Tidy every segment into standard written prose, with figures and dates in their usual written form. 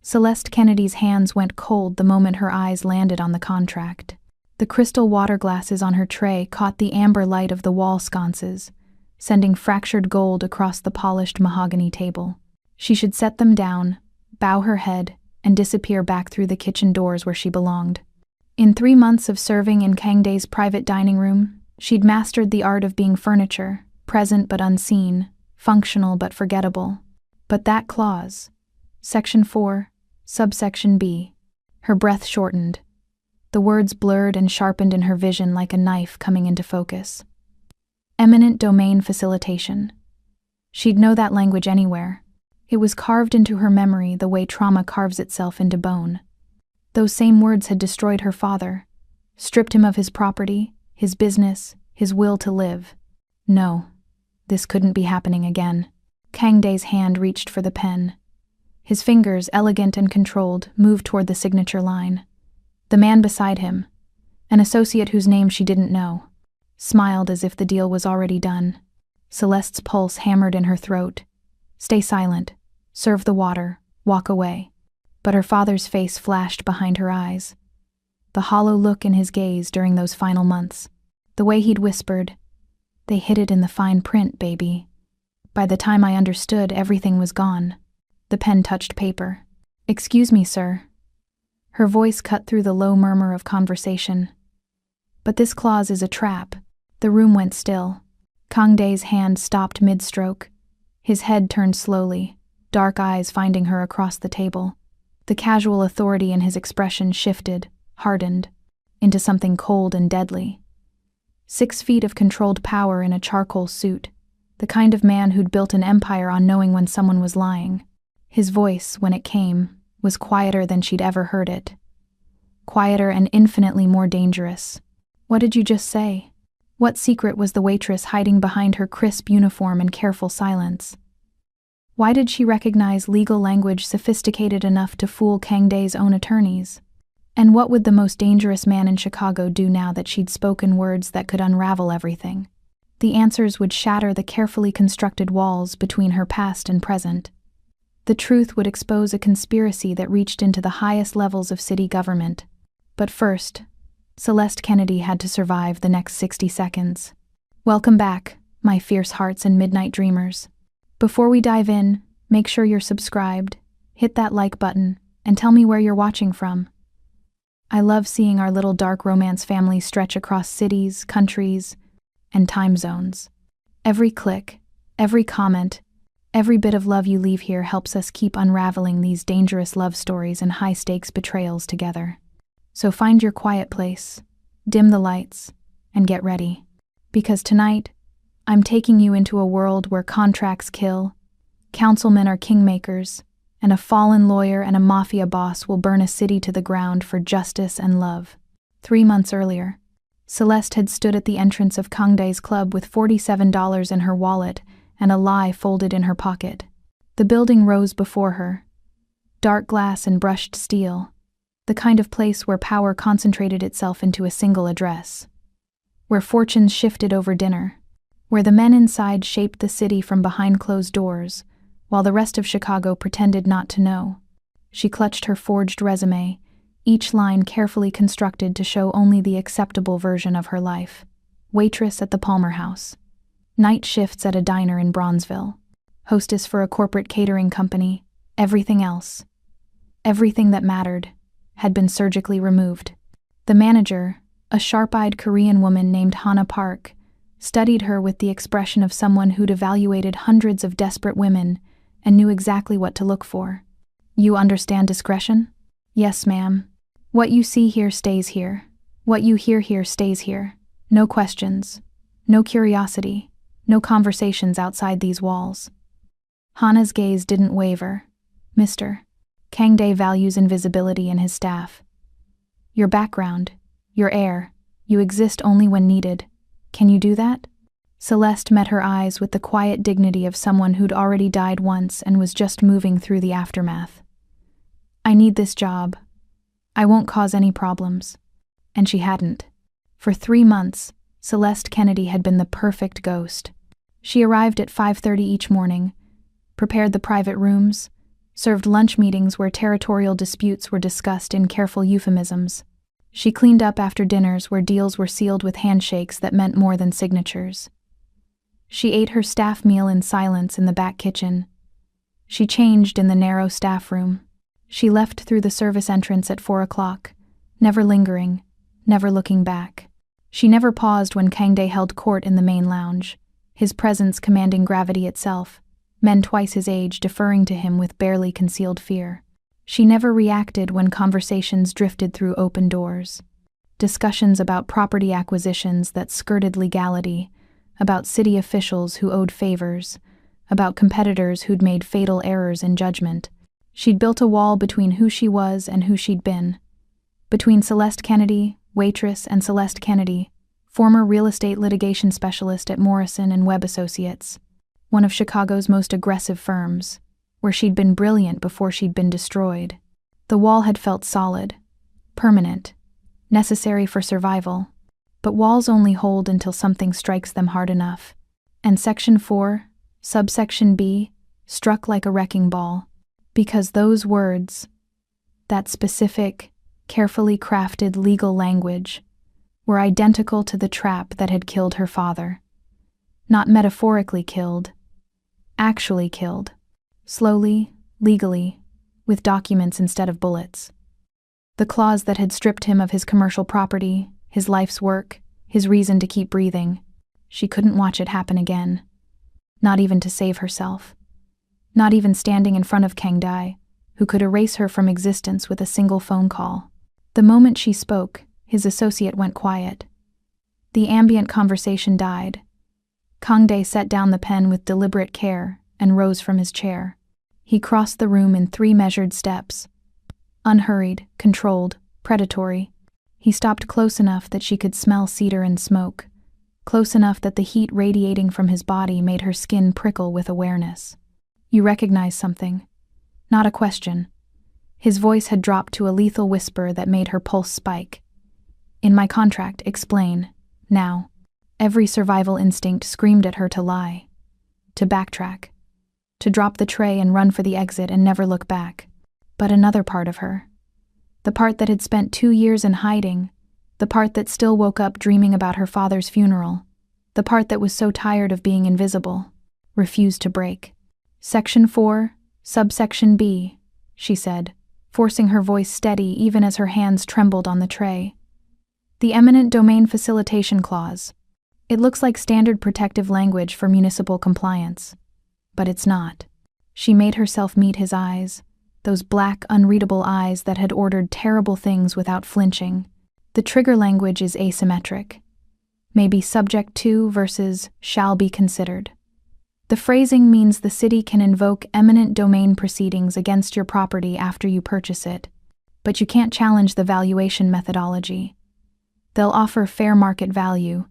Celeste Kennedy's hands went cold the moment her eyes landed on the contract. The crystal water glasses on her tray caught the amber light of the wall sconces, sending fractured gold across the polished mahogany table. She should set them down, bow her head, and disappear back through the kitchen doors where she belonged. In 3 months of serving in Kangday's private dining room, she'd mastered the art of being furniture, present but unseen, functional but forgettable. But that clause, Section 4, Subsection B. Her breath shortened. The words blurred and sharpened in her vision like a knife coming into focus. Eminent domain facilitation. She'd know that language anywhere. It was carved into her memory the way trauma carves itself into bone. Those same words had destroyed her father, stripped him of his property, his business, his will to live. No, this couldn't be happening again. Kangday's hand reached for the pen. His fingers, elegant and controlled, moved toward the signature line. The man beside him, an associate whose name she didn't know, smiled as if the deal was already done. Celeste's pulse hammered in her throat. Stay silent, serve the water, walk away. But her father's face flashed behind her eyes. The hollow look in his gaze during those final months. The way he'd whispered, "They hid it in the fine print, baby." By the time I understood, everything was gone. The pen touched paper. "Excuse me, sir." Her voice cut through the low murmur of conversation. "But this clause is a trap." The room went still. Kangday's hand stopped mid-stroke. His head turned slowly, dark eyes finding her across the table. The casual authority in his expression shifted, hardened, into something cold and deadly. 6 feet of controlled power in a charcoal suit, the kind of man who'd built an empire on knowing when someone was lying. His voice, when it came, was quieter than she'd ever heard it. Quieter and infinitely more dangerous. "What did you just say?" What secret was the waitress hiding behind her crisp uniform and careful silence? Why did she recognize legal language sophisticated enough to fool Kangday's own attorneys? And what would the most dangerous man in Chicago do now that she'd spoken words that could unravel everything? The answers would shatter the carefully constructed walls between her past and present. The truth would expose a conspiracy that reached into the highest levels of city government. But first, Celeste Kennedy had to survive the next 60 seconds. Welcome back, my fierce hearts and midnight dreamers. Before we dive in, make sure you're subscribed, hit that like button, and tell me where you're watching from. I love seeing our little dark romance family stretch across cities, countries, and time zones. Every click, every comment, every bit of love you leave here helps us keep unraveling these dangerous love stories and high-stakes betrayals together. So find your quiet place, dim the lights, and get ready. Because tonight, I'm taking you into a world where contracts kill, councilmen are kingmakers, and a fallen lawyer and a mafia boss will burn a city to the ground for justice and love. 3 months earlier, Celeste had stood at the entrance of Kangday's club with $47 in her wallet and a lie folded in her pocket. The building rose before her, dark glass and brushed steel, the kind of place where power concentrated itself into a single address, where fortunes shifted over dinner, where the men inside shaped the city from behind closed doors, while the rest of Chicago pretended not to know. She clutched her forged resume, each line carefully constructed to show only the acceptable version of her life. Waitress at the Palmer House. Night shifts at a diner in Bronzeville. Hostess for a corporate catering company. Everything else, everything that mattered, had been surgically removed. The manager, a sharp-eyed Korean woman named Hana Park, studied her with the expression of someone who'd evaluated hundreds of desperate women and knew exactly what to look for. "You understand discretion?" "Yes, ma'am. What you see here stays here. What you hear here stays here. No questions, no curiosity, no conversations outside these walls." Hana's gaze didn't waver. "Mr. Kangday values invisibility in his staff. Your background, your air, you exist only when needed. Can you do that?" Celeste met her eyes with the quiet dignity of someone who'd already died once and was just moving through the aftermath. "I need this job. I won't cause any problems." And she hadn't. For 3 months, Celeste Kennedy had been the perfect ghost. She arrived at 5:30 each morning, prepared the private rooms, served lunch meetings where territorial disputes were discussed in careful euphemisms. She cleaned up after dinners where deals were sealed with handshakes that meant more than signatures. She ate her staff meal in silence in the back kitchen. She changed in the narrow staff room. She left through the service entrance at 4 o'clock, never lingering, never looking back. She never paused when Kangdae held court in the main lounge, his presence commanding gravity itself, men twice his age deferring to him with barely concealed fear. She never reacted when conversations drifted through open doors. Discussions about property acquisitions that skirted legality, about city officials who owed favors, about competitors who'd made fatal errors in judgment. She'd built a wall between who she was and who she'd been. Between Celeste Kennedy, Waitress, and Celeste Kennedy, former real estate litigation specialist at Morrison and Webb Associates, one of Chicago's most aggressive firms, where she'd been brilliant before she'd been destroyed. The wall had felt solid, permanent, necessary for survival, but walls only hold until something strikes them hard enough. And Section 4, Subsection B, struck like a wrecking ball. Because those words, that specific, carefully crafted legal language, were identical to the trap that had killed her father. Not metaphorically killed, actually killed. Slowly, legally, with documents instead of bullets. The clause that had stripped him of his commercial property, his life's work, his reason to keep breathing. She couldn't watch it happen again. Not even to save herself. Not even standing in front of Kangdae, who could erase her from existence with a single phone call. The moment she spoke, his associate went quiet. The ambient conversation died. Kangdae set down the pen with deliberate care and rose from his chair. He crossed the room in 3 measured steps. Unhurried, controlled, predatory. He stopped close enough that she could smell cedar and smoke, close enough that the heat radiating from his body made her skin prickle with awareness. You recognize something. Not a question. His voice had dropped to a lethal whisper that made her pulse spike. In my contract, explain. Now. Every survival instinct screamed at her to lie. To backtrack. To drop the tray and run for the exit and never look back. But another part of her. The part that had spent 2 years in hiding. The part that still woke up dreaming about her father's funeral. The part that was so tired of being invisible. Refused to break. Section 4, Subsection B, she said, forcing her voice steady even as her hands trembled on the tray. The eminent domain facilitation clause. It looks like standard protective language for municipal compliance. But it's not. She made herself meet his eyes, those black, unreadable eyes that had ordered terrible things without flinching. The trigger language is asymmetric. Maybe subject to versus shall be considered. The phrasing means the city can invoke eminent domain proceedings against your property after you purchase it, but you can't challenge the valuation methodology. They'll offer fair market value,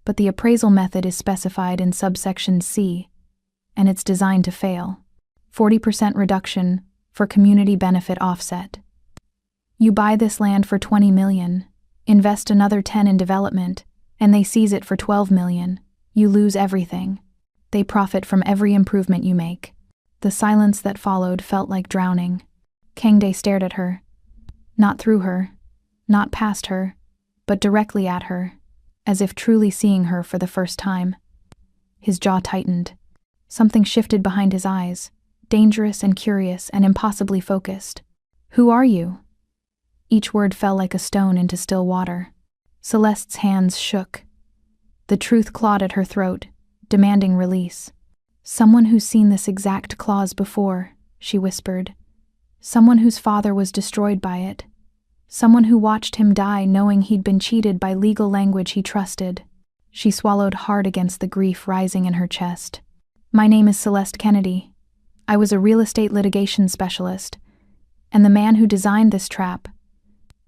but the appraisal method is specified in subsection C, and it's designed to fail. 40% reduction for community benefit offset. You buy this land for $20 million, invest another 10 in development, and they seize it for $12 million. You lose everything. They profit from every improvement you make. The silence that followed felt like drowning. Kangdae stared at her. Not through her, not past her, but directly at her, as if truly seeing her for the first time. His jaw tightened. Something shifted behind his eyes, dangerous and curious and impossibly focused. Who are you? Each word fell like a stone into still water. Celeste's hands shook. The truth clawed at her throat, demanding release. Someone who's seen this exact clause before, she whispered. Someone whose father was destroyed by it. Someone who watched him die knowing he'd been cheated by legal language he trusted. She swallowed hard against the grief rising in her chest. My name is Celeste Kennedy. I was a real estate litigation specialist, and the man who designed this trap,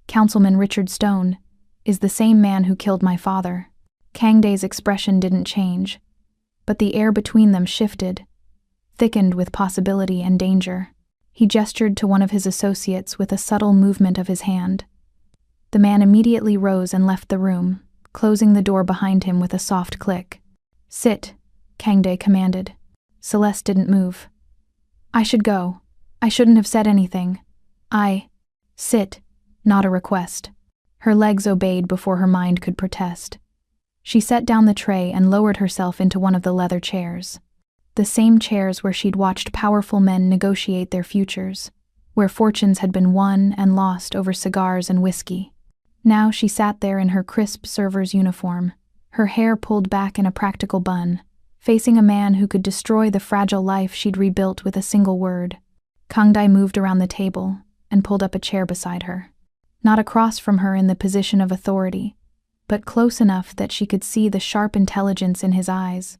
Councilman Richard Stone, is the same man who killed my father. Kangdae's expression didn't change, but the air between them shifted, thickened with possibility and danger. He gestured to one of his associates with a subtle movement of his hand. The man immediately rose and left the room, closing the door behind him with a soft click. Sit, Kangdae commanded. Celeste didn't move. I should go. I shouldn't have said anything. Sit, not a request. Her legs obeyed before her mind could protest. She set down the tray and lowered herself into one of the leather chairs. The same chairs where she'd watched powerful men negotiate their futures, where fortunes had been won and lost over cigars and whiskey. Now she sat there in her crisp server's uniform, her hair pulled back in a practical bun, facing a man who could destroy the fragile life she'd rebuilt with a single word. Kangdae moved around the table and pulled up a chair beside her. Not across from her in the position of authority, but close enough that she could see the sharp intelligence in his eyes.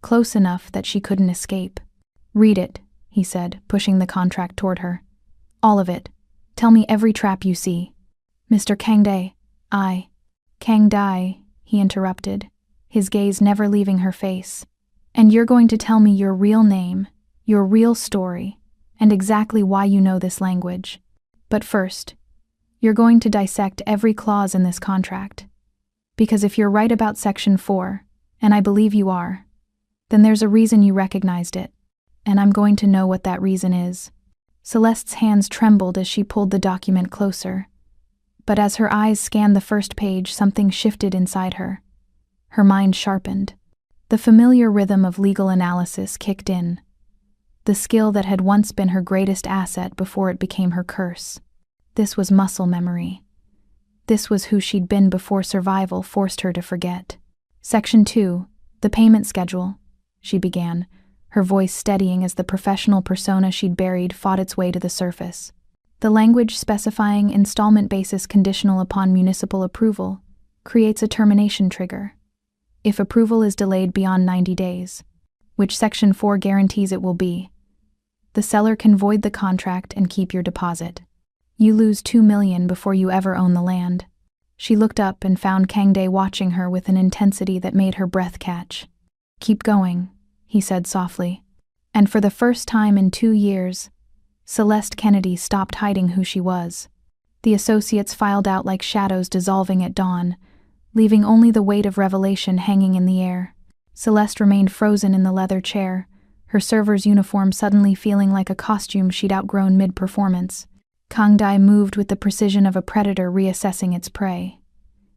Close enough that she couldn't escape. "Read it," he said, pushing the contract toward her. "All of it. Tell me every trap you see." "Mr. Kangdae, Kangdae," he interrupted, his gaze never leaving her face. "And you're going to tell me your real name, your real story, and exactly why you know this language. But first, you're going to dissect every clause in this contract. Because if you're right about Section 4, and I believe you are, then there's a reason you recognized it, and I'm going to know what that reason is." Celeste's hands trembled as she pulled the document closer. But as her eyes scanned the first page, something shifted inside her. Her mind sharpened. The familiar rhythm of legal analysis kicked in. The skill that had once been her greatest asset before it became her curse. This was muscle memory. This was who she'd been before survival forced her to forget. "Section 2, the payment schedule," she began, her voice steadying as the professional persona she'd buried fought its way to the surface. "The language specifying installment basis conditional upon municipal approval creates a termination trigger. If approval is delayed beyond 90 days, which Section 4 guarantees it will be, the seller can void the contract and keep your deposit. You lose $2 million before you ever own the land." She looked up and found Kangdae watching her with an intensity that made her breath catch. "Keep going," he said softly. And for the first time in 2 years, Celeste Kennedy stopped hiding who she was. The associates filed out like shadows dissolving at dawn, leaving only the weight of revelation hanging in the air. Celeste remained frozen in the leather chair, her server's uniform suddenly feeling like a costume she'd outgrown mid-performance. Kangdae moved with the precision of a predator reassessing its prey.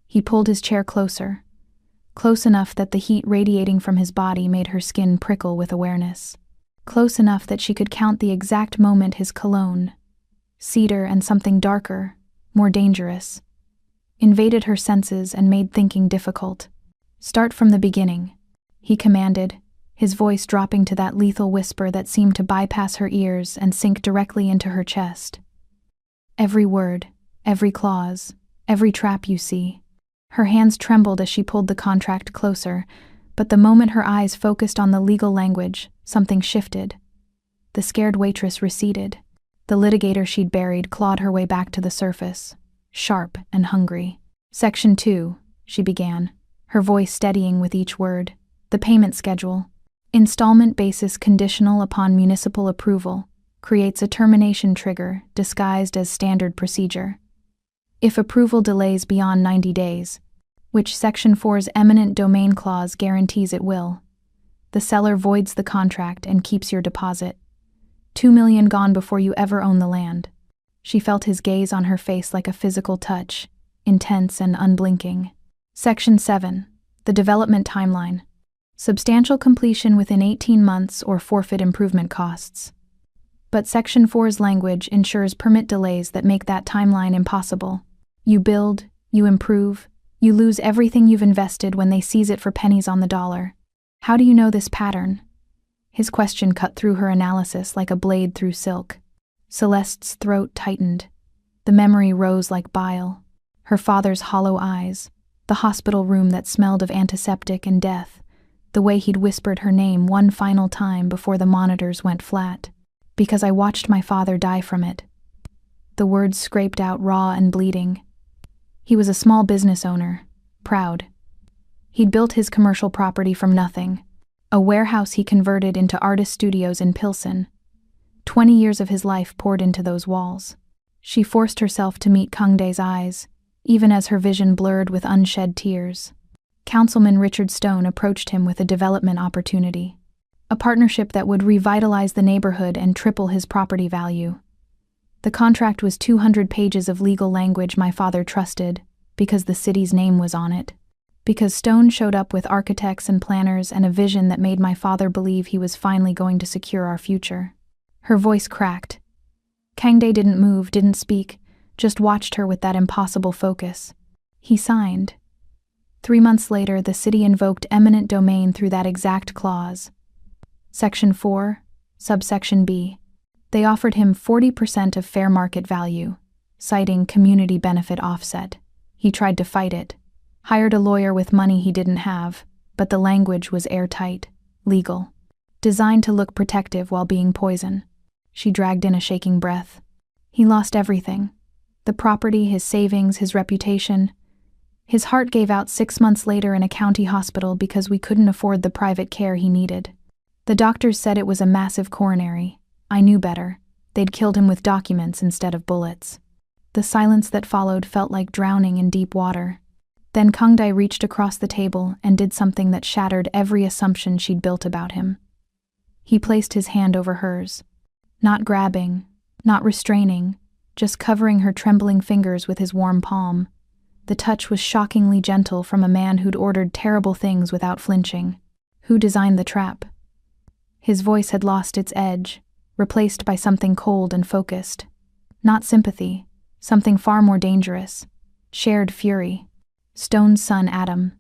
He pulled his chair closer, close enough that the heat radiating from his body made her skin prickle with awareness. Close enough that she could count the exact moment his cologne, cedar and something darker, more dangerous, invaded her senses and made thinking difficult. "Start from the beginning," he commanded, his voice dropping to that lethal whisper that seemed to bypass her ears and sink directly into her chest. "Every word, every clause, every trap you see." Her hands trembled as she pulled the contract closer, but the moment her eyes focused on the legal language, something shifted. The scared waitress receded. The litigator she'd buried clawed her way back to the surface, sharp and hungry. "Section 2, she began, her voice steadying with each word. "The payment schedule. Installment basis conditional upon municipal approval. Creates a termination trigger disguised as standard procedure. If approval delays beyond 90 days, which Section 4's eminent domain clause guarantees it will, the seller voids the contract and keeps your deposit. $2 million gone before you ever own the land." She felt his gaze on her face like a physical touch, intense and unblinking. "Section 7, the development timeline. Substantial completion within 18 months or forfeit improvement costs. But Section 4's language ensures permit delays that make that timeline impossible. You build, you improve, you lose everything you've invested when they seize it for pennies on the dollar. How do you know this pattern?" His question cut through her analysis like a blade through silk. Celeste's throat tightened. The memory rose like bile. Her father's hollow eyes, the hospital room that smelled of antiseptic and death, the way he'd whispered her name one final time before the monitors went flat. "Because I watched my father die from it." The words scraped out raw and bleeding. He was a small business owner, proud. He'd built his commercial property from nothing, a warehouse he converted into artist studios in Pilsen. 20 years of his life poured into those walls. She forced herself to meet Kangdae's eyes, even as her vision blurred with unshed tears. Councilman Richard Stone approached him with a development opportunity. A partnership that would revitalize the neighborhood and triple his property value. The contract was 200 pages of legal language my father trusted, because the city's name was on it. Because Stone showed up with architects and planners and a vision that made my father believe he was finally going to secure our future. Her voice cracked. Kangdae didn't move, didn't speak, just watched her with that impossible focus. He signed. 3 months later, the city invoked eminent domain through that exact clause. Section 4, subsection B. They offered him 40% of fair market value, citing community benefit offset. He tried to fight it. Hired a lawyer with money he didn't have, but the language was airtight, legal. Designed to look protective while being poison. She dragged in a shaking breath. He lost everything. The property, his savings, his reputation. His heart gave out 6 months later in a county hospital because we couldn't afford the private care he needed. The doctors said it was a massive coronary. I knew better. They'd killed him with documents instead of bullets. The silence that followed felt like drowning in deep water. Then Kangdae reached across the table and did something that shattered every assumption she'd built about him. He placed his hand over hers. Not grabbing, not restraining, just covering her trembling fingers with his warm palm. The touch was shockingly gentle from a man who'd ordered terrible things without flinching. Who designed the trap? His voice had lost its edge, replaced by something cold and focused. Not sympathy, something far more dangerous. Shared fury. Stone's son, Adam.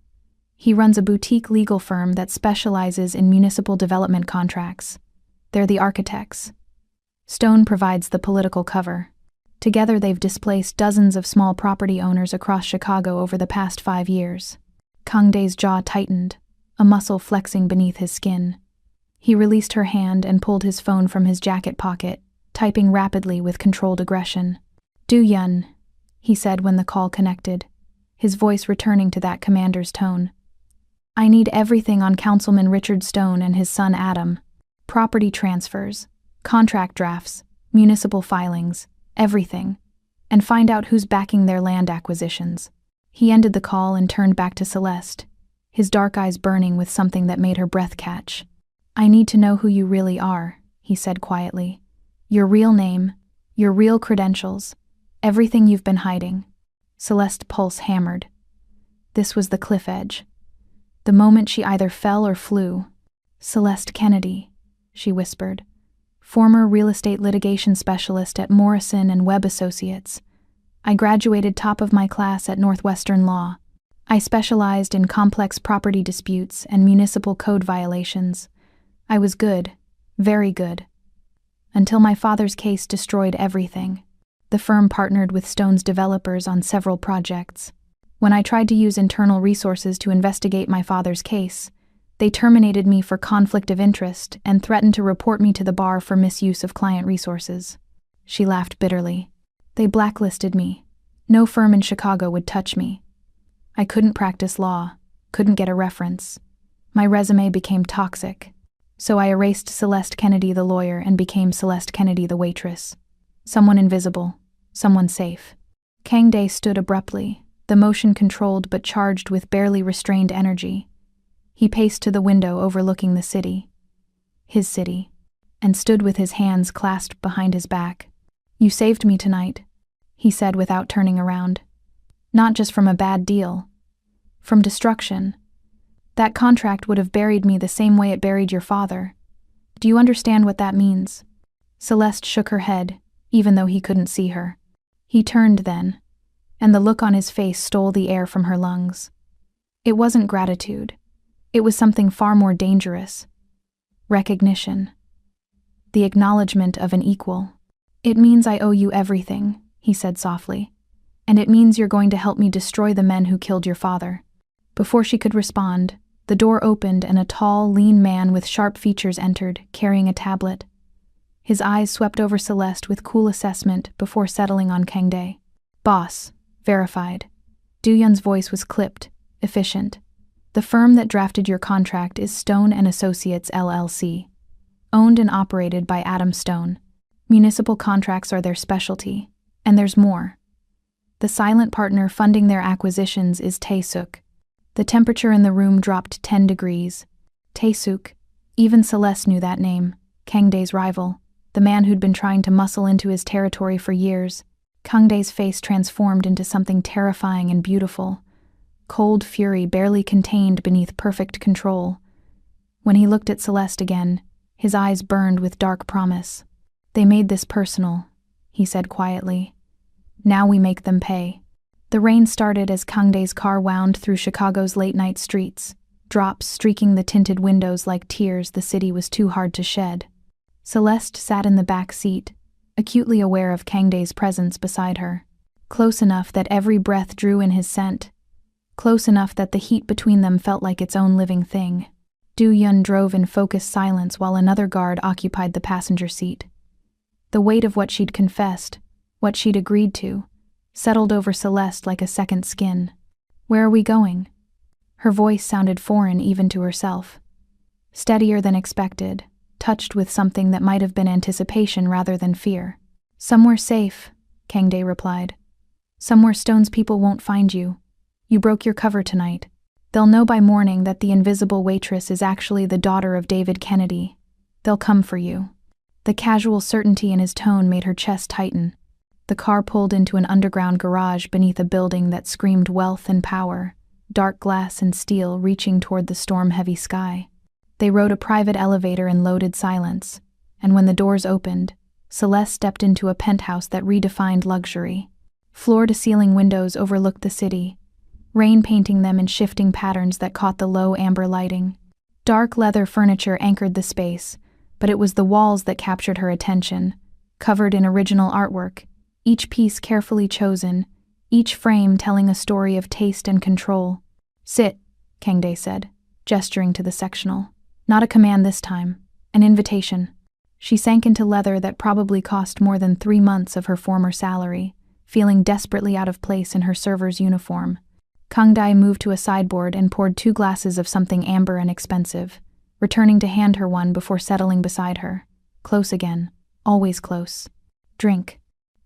He runs a boutique legal firm that specializes in municipal development contracts. They're the architects. Stone provides the political cover. Together they've displaced dozens of small property owners across Chicago over the past 5 years. Kangdae's jaw tightened, a muscle flexing beneath his skin. He released her hand and pulled his phone from his jacket pocket, typing rapidly with controlled aggression. "Do-yun," he said when the call connected, his voice returning to that commander's tone. "I need everything on Councilman Richard Stone and his son Adam. Property transfers, contract drafts, municipal filings, everything. And find out who's backing their land acquisitions." He ended the call and turned back to Celeste, his dark eyes burning with something that made her breath catch. "I need to know who you really are," he said quietly. "Your real name, your real credentials, everything you've been hiding." Celeste's pulse hammered. This was the cliff edge. The moment she either fell or flew. "Celeste Kennedy," she whispered. "Former real estate litigation specialist at Morrison and Webb Associates. I graduated top of my class at Northwestern Law. I specialized in complex property disputes and municipal code violations. I was good, very good. Until my father's case destroyed everything. The firm partnered with Stone's developers on several projects. When I tried to use internal resources to investigate my father's case, they terminated me for conflict of interest and threatened to report me to the bar for misuse of client resources." She laughed bitterly. "They blacklisted me. No firm in Chicago would touch me. I couldn't practice law, couldn't get a reference. My resume became toxic. So I erased Celeste Kennedy the lawyer and became Celeste Kennedy the waitress. Someone invisible, someone safe." Kangdae stood abruptly, the motion controlled but charged with barely restrained energy. He paced to the window overlooking the city. His city. And stood with his hands clasped behind his back. "You saved me tonight," he said without turning around. "Not just from a bad deal. From destruction. That contract would have buried me the same way it buried your father. Do you understand what that means?" Celeste shook her head, even though he couldn't see her. He turned then, and the look on his face stole the air from her lungs. It wasn't gratitude. It was something far more dangerous. Recognition. The acknowledgement of an equal. "It means I owe you everything," he said softly. "And it means you're going to help me destroy the men who killed your father." Before she could respond, the door opened and a tall, lean man with sharp features entered, carrying a tablet. His eyes swept over Celeste with cool assessment before settling on Kangdae. "Boss, verified." Do-yun's voice was clipped, efficient. "The firm that drafted your contract is Stone and Associates LLC. Owned and operated by Adam Stone. Municipal contracts are their specialty. And there's more. The silent partner funding their acquisitions is Tae-suk." The temperature in the room dropped 10 degrees. "Tae-suk, Even Celeste knew that name, Kangdae's rival, the man who'd been trying to muscle into his territory for years. Kangdae's face transformed into something terrifying and beautiful, cold fury barely contained beneath perfect control. When he looked at Celeste again, his eyes burned with dark promise. "They made this personal," he said quietly. "Now we make them pay." The rain started as Kangdae's car wound through Chicago's late-night streets, drops streaking the tinted windows like tears the city was too hard to shed. Celeste sat in the back seat, acutely aware of Kangdae's presence beside her, close enough that every breath drew in his scent, close enough that the heat between them felt like its own living thing. Do-Yun drove in focused silence while another guard occupied the passenger seat. The weight of what she'd confessed, what she'd agreed to, settled over Celeste like a second skin. "Where are we going?" Her voice sounded foreign even to herself. Steadier than expected, touched with something that might have been anticipation rather than fear. "Somewhere safe," Kangdae replied. "Somewhere Stone's people won't find you. You broke your cover tonight. They'll know by morning that the invisible waitress is actually the daughter of David Kennedy. They'll come for you." The casual certainty in his tone made her chest tighten. The car pulled into an underground garage beneath a building that screamed wealth and power, dark glass and steel reaching toward the storm-heavy sky. They rode a private elevator in loaded silence, and when the doors opened, Celeste stepped into a penthouse that redefined luxury. Floor-to-ceiling windows overlooked the city, rain painting them in shifting patterns that caught the low amber lighting. Dark leather furniture anchored the space, but it was the walls that captured her attention, covered in original artwork, each piece carefully chosen, each frame telling a story of taste and control. "Sit," Kangdae said, gesturing to the sectional. Not a command this time, an invitation. She sank into leather that probably cost more than 3 months of her former salary, feeling desperately out of place in her server's uniform. Kangdae moved to a sideboard and poured 2 glasses of something amber and expensive, returning to hand her one before settling beside her. Close again, always close. "Drink."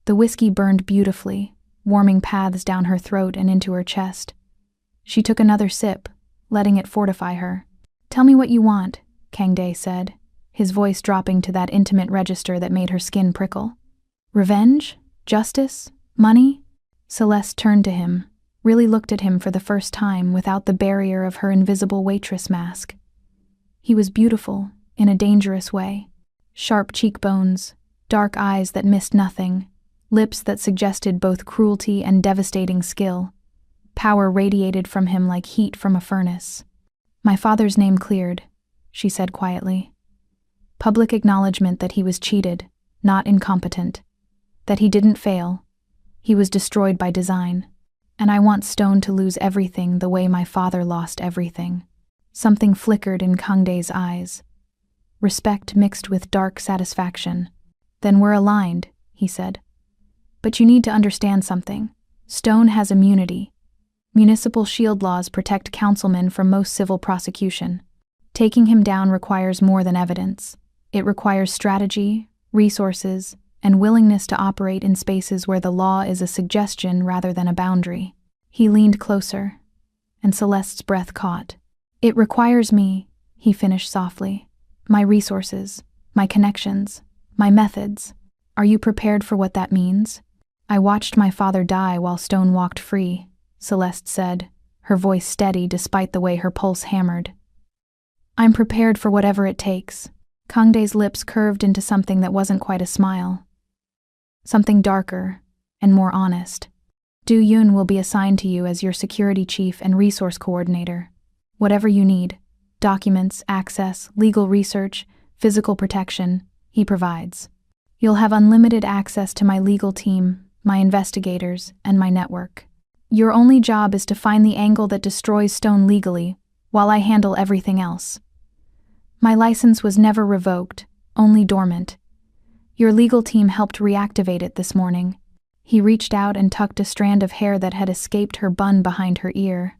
The whiskey burned beautifully, warming paths down her throat and into her chest. She took another sip, letting it fortify her. "Tell me what you want," Kangdae said, his voice dropping to that intimate register that made her skin prickle. "Revenge? Justice? Money?" Celeste turned to him, really looked at him for the first time without the barrier of her invisible waitress mask. He was beautiful, in a dangerous way. Sharp cheekbones, dark eyes that missed nothing, lips that suggested both cruelty and devastating skill. Power radiated from him like heat from a furnace. "My father's name cleared," she said quietly. Public acknowledgement that he was cheated, not incompetent. That he didn't fail. He was destroyed by design. And I want Stone to lose everything the way my father lost everything. Something flickered in Kangdae's eyes. Respect mixed with dark satisfaction. "Then we're aligned," he said. "But you need to understand something. Stone has immunity. Municipal shield laws protect councilmen from most civil prosecution. Taking him down requires more than evidence. It requires strategy, resources, and willingness to operate in spaces where the law is a suggestion rather than a boundary." He leaned closer, and Celeste's breath caught. "It requires me," he finished softly. "My resources, my connections, my methods. Are you prepared for what that means?" "I watched my father die while Stone walked free," Celeste said, her voice steady despite the way her pulse hammered. "I'm prepared for whatever it takes." Kangdae's lips curved into something that wasn't quite a smile. Something darker and more honest. Do-Yun will be assigned to you as your security chief and resource coordinator. Whatever you need, documents, access, legal research, physical protection, he provides. You'll have unlimited access to my legal team, my investigators, and my network. Your only job is to find the angle that destroys Stone legally, while I handle everything else. My license was never revoked, only dormant. Your legal team helped reactivate it this morning. He reached out and tucked a strand of hair that had escaped her bun behind her ear,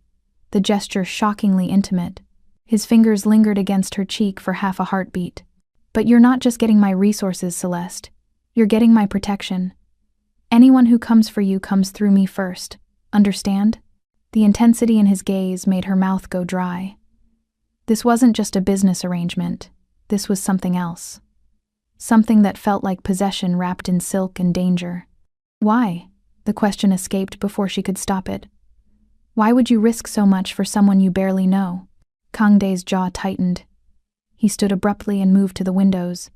the gesture shockingly intimate. His fingers lingered against her cheek for half a heartbeat. "But you're not just getting my resources, Celeste. You're getting my protection. Anyone who comes for you comes through me first. Understand?" The intensity in his gaze made her mouth go dry. This wasn't just a business arrangement. this was something else. Something that felt like possession wrapped in silk and danger. Why? The question escaped before she could stop it. Why would you risk so much for someone you barely know? Kang Dae's jaw tightened. He stood abruptly and moved to the windows,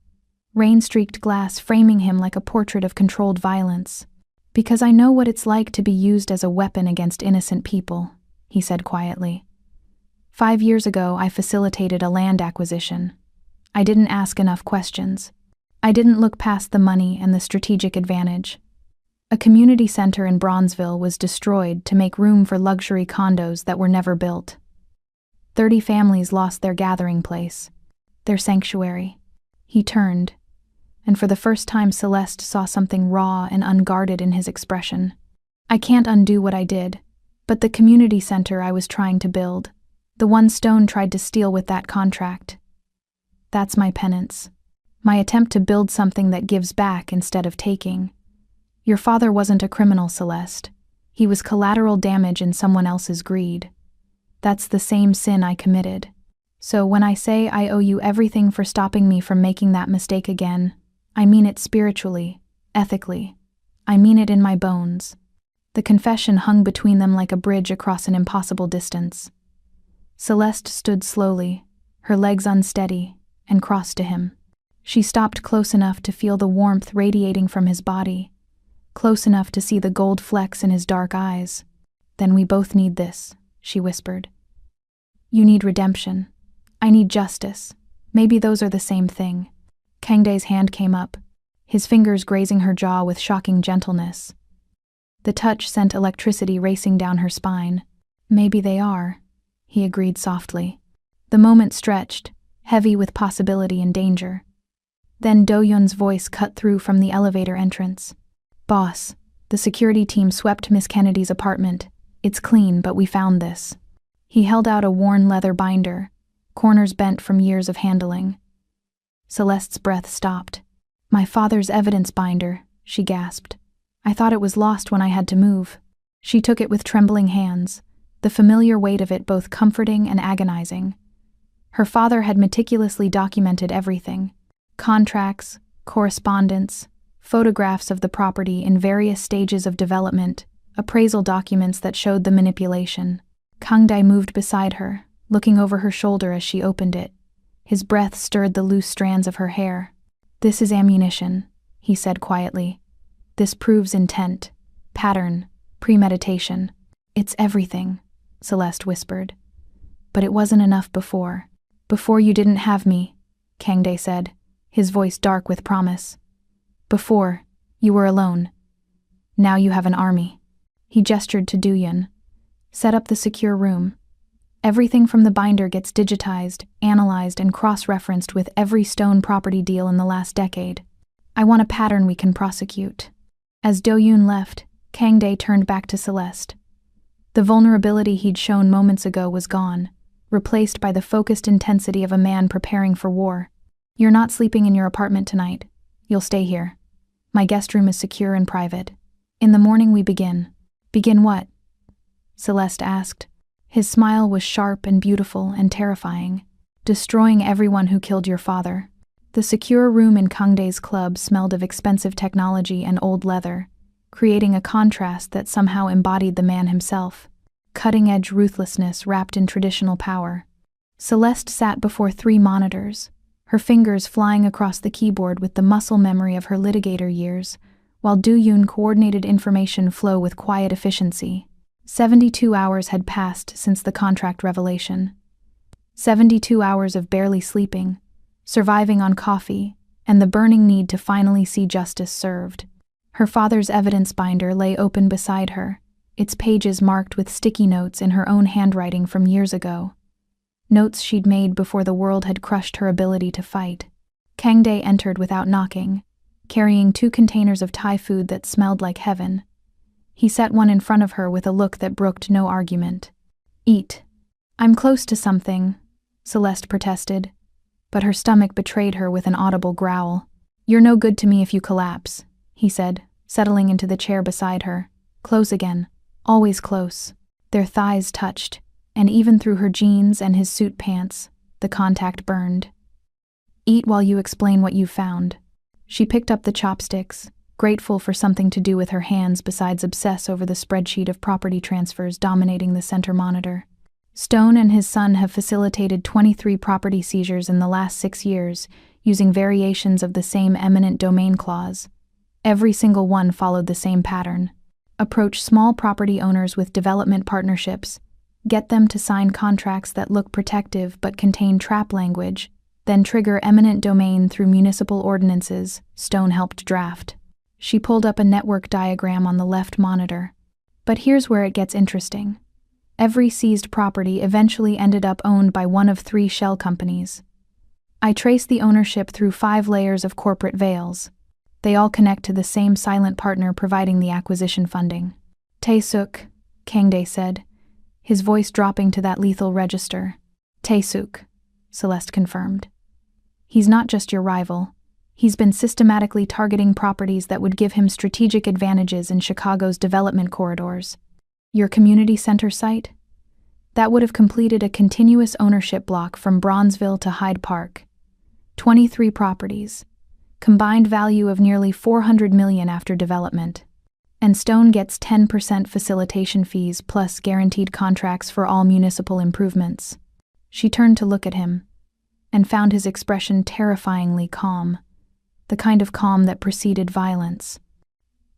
rain-streaked glass framing him like a portrait of controlled violence. Because I know what it's like to be used as a weapon against innocent people, he said quietly. 5 years ago, I facilitated a land acquisition. I didn't ask enough questions. I didn't look past the money and the strategic advantage. A community center in Bronzeville was destroyed to make room for luxury condos that were never built. 30 families lost their gathering place, their sanctuary. He turned, and for the first time Celeste saw something raw and unguarded in his expression. I can't undo what I did, but the community center I was trying to build, the one Stone tried to steal with that contract. That's my penance. My attempt to build something that gives back instead of taking. Your father wasn't a criminal, Celeste. He was collateral damage in someone else's greed. That's the same sin I committed. So when I say I owe you everything for stopping me from making that mistake again, I mean it spiritually, ethically. I mean it in my bones. The confession hung between them like a bridge across an impossible distance. Celeste stood slowly, her legs unsteady, and crossed to him. She stopped close enough to feel the warmth radiating from his body, close enough to see the gold flecks in his dark eyes. Then we both need this, she whispered. You need redemption. I need justice. Maybe those are the same thing. Kang Dae's hand came up, his fingers grazing her jaw with shocking gentleness. The touch sent electricity racing down her spine. Maybe they are, he agreed softly. The moment stretched, heavy with possibility and danger. Then Do-Yun's voice cut through from the elevator entrance. Boss, the security team swept Miss Kennedy's apartment. It's clean, but we found this. He held out a worn leather binder, corners bent from years of handling. Celeste's breath stopped. My father's evidence binder, she gasped. I thought it was lost when I had to move. She took it with trembling hands, the familiar weight of it both comforting and agonizing. Her father had meticulously documented everything. Contracts, correspondence, photographs of the property in various stages of development, appraisal documents that showed the manipulation. Kang Dae moved beside her, looking over her shoulder as she opened it. His breath stirred the loose strands of her hair. This is ammunition, he said quietly. This proves intent, pattern, premeditation. It's everything, Celeste whispered. But it wasn't enough before. Before you didn't have me, Kang Dae said, his voice dark with promise. Before, you were alone. Now you have an army. He gestured to Do-Yun. Set up the secure room. Everything from the binder gets digitized, analyzed, and cross-referenced with every Stone property deal in the last decade. I want a pattern we can prosecute. As Do-Yun left, Kang Dae turned back to Celeste. The vulnerability he'd shown moments ago was gone, replaced by the focused intensity of a man preparing for war. You're not sleeping in your apartment tonight. You'll stay here. My guest room is secure and private. In the morning we begin. Begin what? Celeste asked. His smile was sharp and beautiful and terrifying. Destroying everyone who killed your father. The secure room in Kang Dae's club smelled of expensive technology and old leather, creating a contrast that somehow embodied the man himself. Cutting-edge ruthlessness wrapped in traditional power. Celeste sat before 3 monitors, her fingers flying across the keyboard with the muscle memory of her litigator years, while Do-Yun coordinated information flow with quiet efficiency. 72 hours had passed since the contract revelation. 72 hours of barely sleeping, surviving on coffee, and the burning need to finally see justice served. Her father's evidence binder lay open beside her, its pages marked with sticky notes in her own handwriting from years ago. Notes she'd made before the world had crushed her ability to fight. Kang Dae entered without knocking, carrying 2 containers of Thai food that smelled like heaven. He set one in front of her with a look that brooked no argument. Eat. I'm close to something, Celeste protested, but her stomach betrayed her with an audible growl. You're no good to me if you collapse, he said, settling into the chair beside her. Close again. Always close. Their thighs touched, and even through her jeans and his suit pants, the contact burned. Eat while you explain what you've found. She picked up the chopsticks, grateful for something to do with her hands besides obsess over the spreadsheet of property transfers dominating the center monitor. Stone and his son have facilitated 23 property seizures in the last 6 years, using variations of the same eminent domain clause. Every single one followed the same pattern. Approach small property owners with development partnerships, get them to sign contracts that look protective but contain trap language, then trigger eminent domain through municipal ordinances Stone helped draft. She pulled up a network diagram on the left monitor. But here's where it gets interesting. Every seized property eventually ended up owned by one of 3 shell companies. I traced the ownership through 5 layers of corporate veils. They all connect to the same silent partner providing the acquisition funding. Tae-suk, Kangdae said, his voice dropping to that lethal register. Tae-suk, Celeste confirmed. He's not just your rival. He's been systematically targeting properties that would give him strategic advantages in Chicago's development corridors. Your community center site? That would have completed a continuous ownership block from Bronzeville to Hyde Park. 23 properties. Combined value of nearly $400 million after development. And Stone gets 10% facilitation fees plus guaranteed contracts for all municipal improvements. She turned to look at him, and found his expression terrifyingly calm, the kind of calm that preceded violence.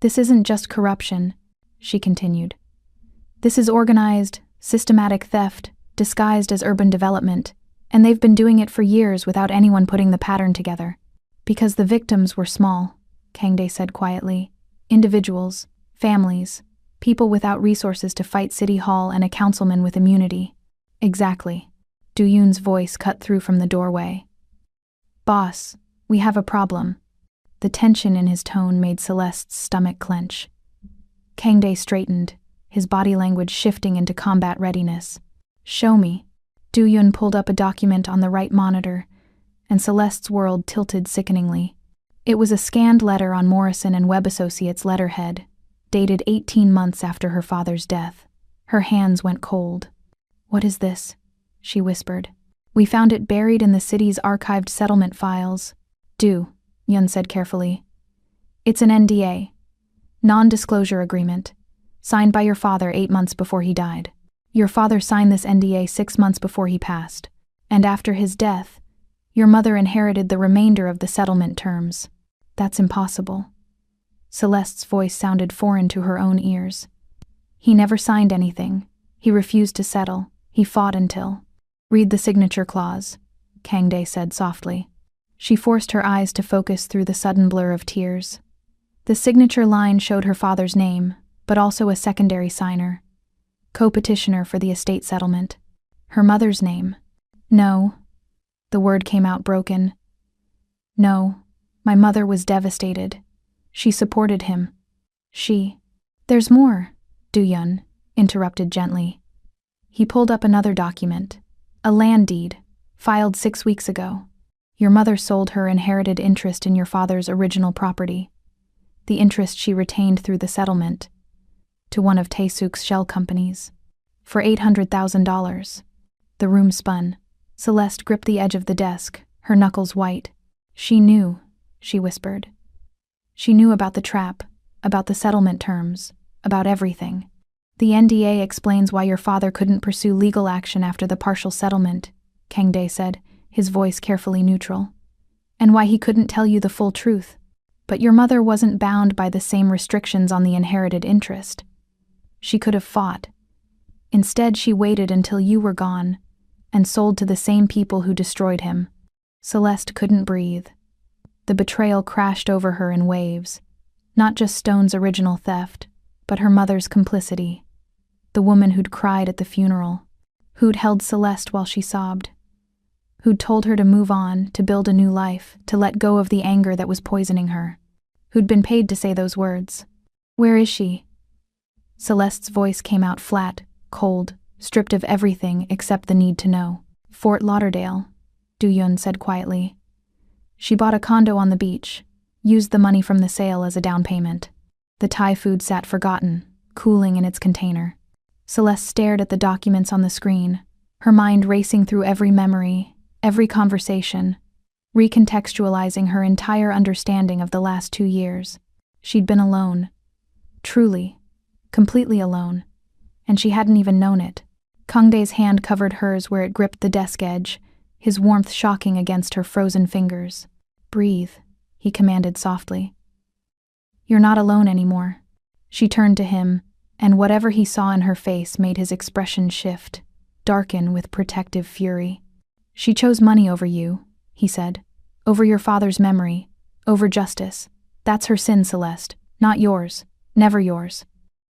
This isn't just corruption, she continued. This is organized, systematic theft, disguised as urban development, and they've been doing it for years without anyone putting the pattern together. Because the victims were small, Kangdae said quietly. Individuals, families, people without resources to fight City Hall and a councilman with immunity. Exactly. Du-Yoon's voice cut through from the doorway. Boss, we have a problem. The tension in his tone made Celeste's stomach clench. Kangdae straightened, his body language shifting into combat readiness. Show me. Du-Yoon pulled up a document on the right monitor, and Celeste's world tilted sickeningly. It was a scanned letter on Morrison and Webb Associates' letterhead, dated 18 months after her father's death. Her hands went cold. What is this? She whispered. We found it buried in the city's archived settlement files. Yoon said carefully. It's an NDA, non-disclosure agreement, signed by your father 8 months before he died. Your father signed this NDA 6 months before he passed, and after his death, your mother inherited the remainder of the settlement terms. That's impossible. Celeste's voice sounded foreign to her own ears. He never signed anything. He refused to settle. He fought until... Read the signature clause, Kangdae said softly. She forced her eyes to focus through the sudden blur of tears. The signature line showed her father's name, but also a secondary signer. Co-petitioner for the estate settlement. Her mother's name. No. The word came out broken. No. My mother was devastated. She supported him. There's more, Du-Yoon interrupted gently. He pulled up another document. A land deed, filed 6 weeks ago. Your mother sold her inherited interest in your father's original property, the interest she retained through the settlement, to one of Tae-suk's shell companies, for $800,000. The room spun. Celeste gripped the edge of the desk, her knuckles white. She knew, she whispered. She knew about the trap, about the settlement terms, about everything. The NDA explains why your father couldn't pursue legal action after the partial settlement, Kangdae said, his voice carefully neutral. And why he couldn't tell you the full truth. But your mother wasn't bound by the same restrictions on the inherited interest. She could have fought. Instead, she waited until you were gone, and sold to the same people who destroyed him. Celeste couldn't breathe. The betrayal crashed over her in waves. Not just Stone's original theft, but her mother's complicity. The woman who'd cried at the funeral, who'd held Celeste while she sobbed, who'd told her to move on, to build a new life, to let go of the anger that was poisoning her, who'd been paid to say those words. Where is she? Celeste's voice came out flat, cold, stripped of everything except the need to know. Fort Lauderdale, Du-Yoon said quietly. She bought a condo on the beach, used the money from the sale as a down payment. The Thai food sat forgotten, cooling in its container. Celeste stared at the documents on the screen, her mind racing through every memory, every conversation. recontextualizing her entire understanding of the last 2 years. She'd been alone. Truly. Completely alone. And she hadn't even known it. Kangdae's hand covered hers where it gripped the desk edge, his warmth shocking against her frozen fingers. "Breathe," he commanded softly. "You're not alone anymore." She turned to him, and whatever he saw in her face made his expression shift, darken with protective fury. "She chose money over you," he said. "Over your father's memory, over justice. That's her sin, Celeste, not yours, never yours."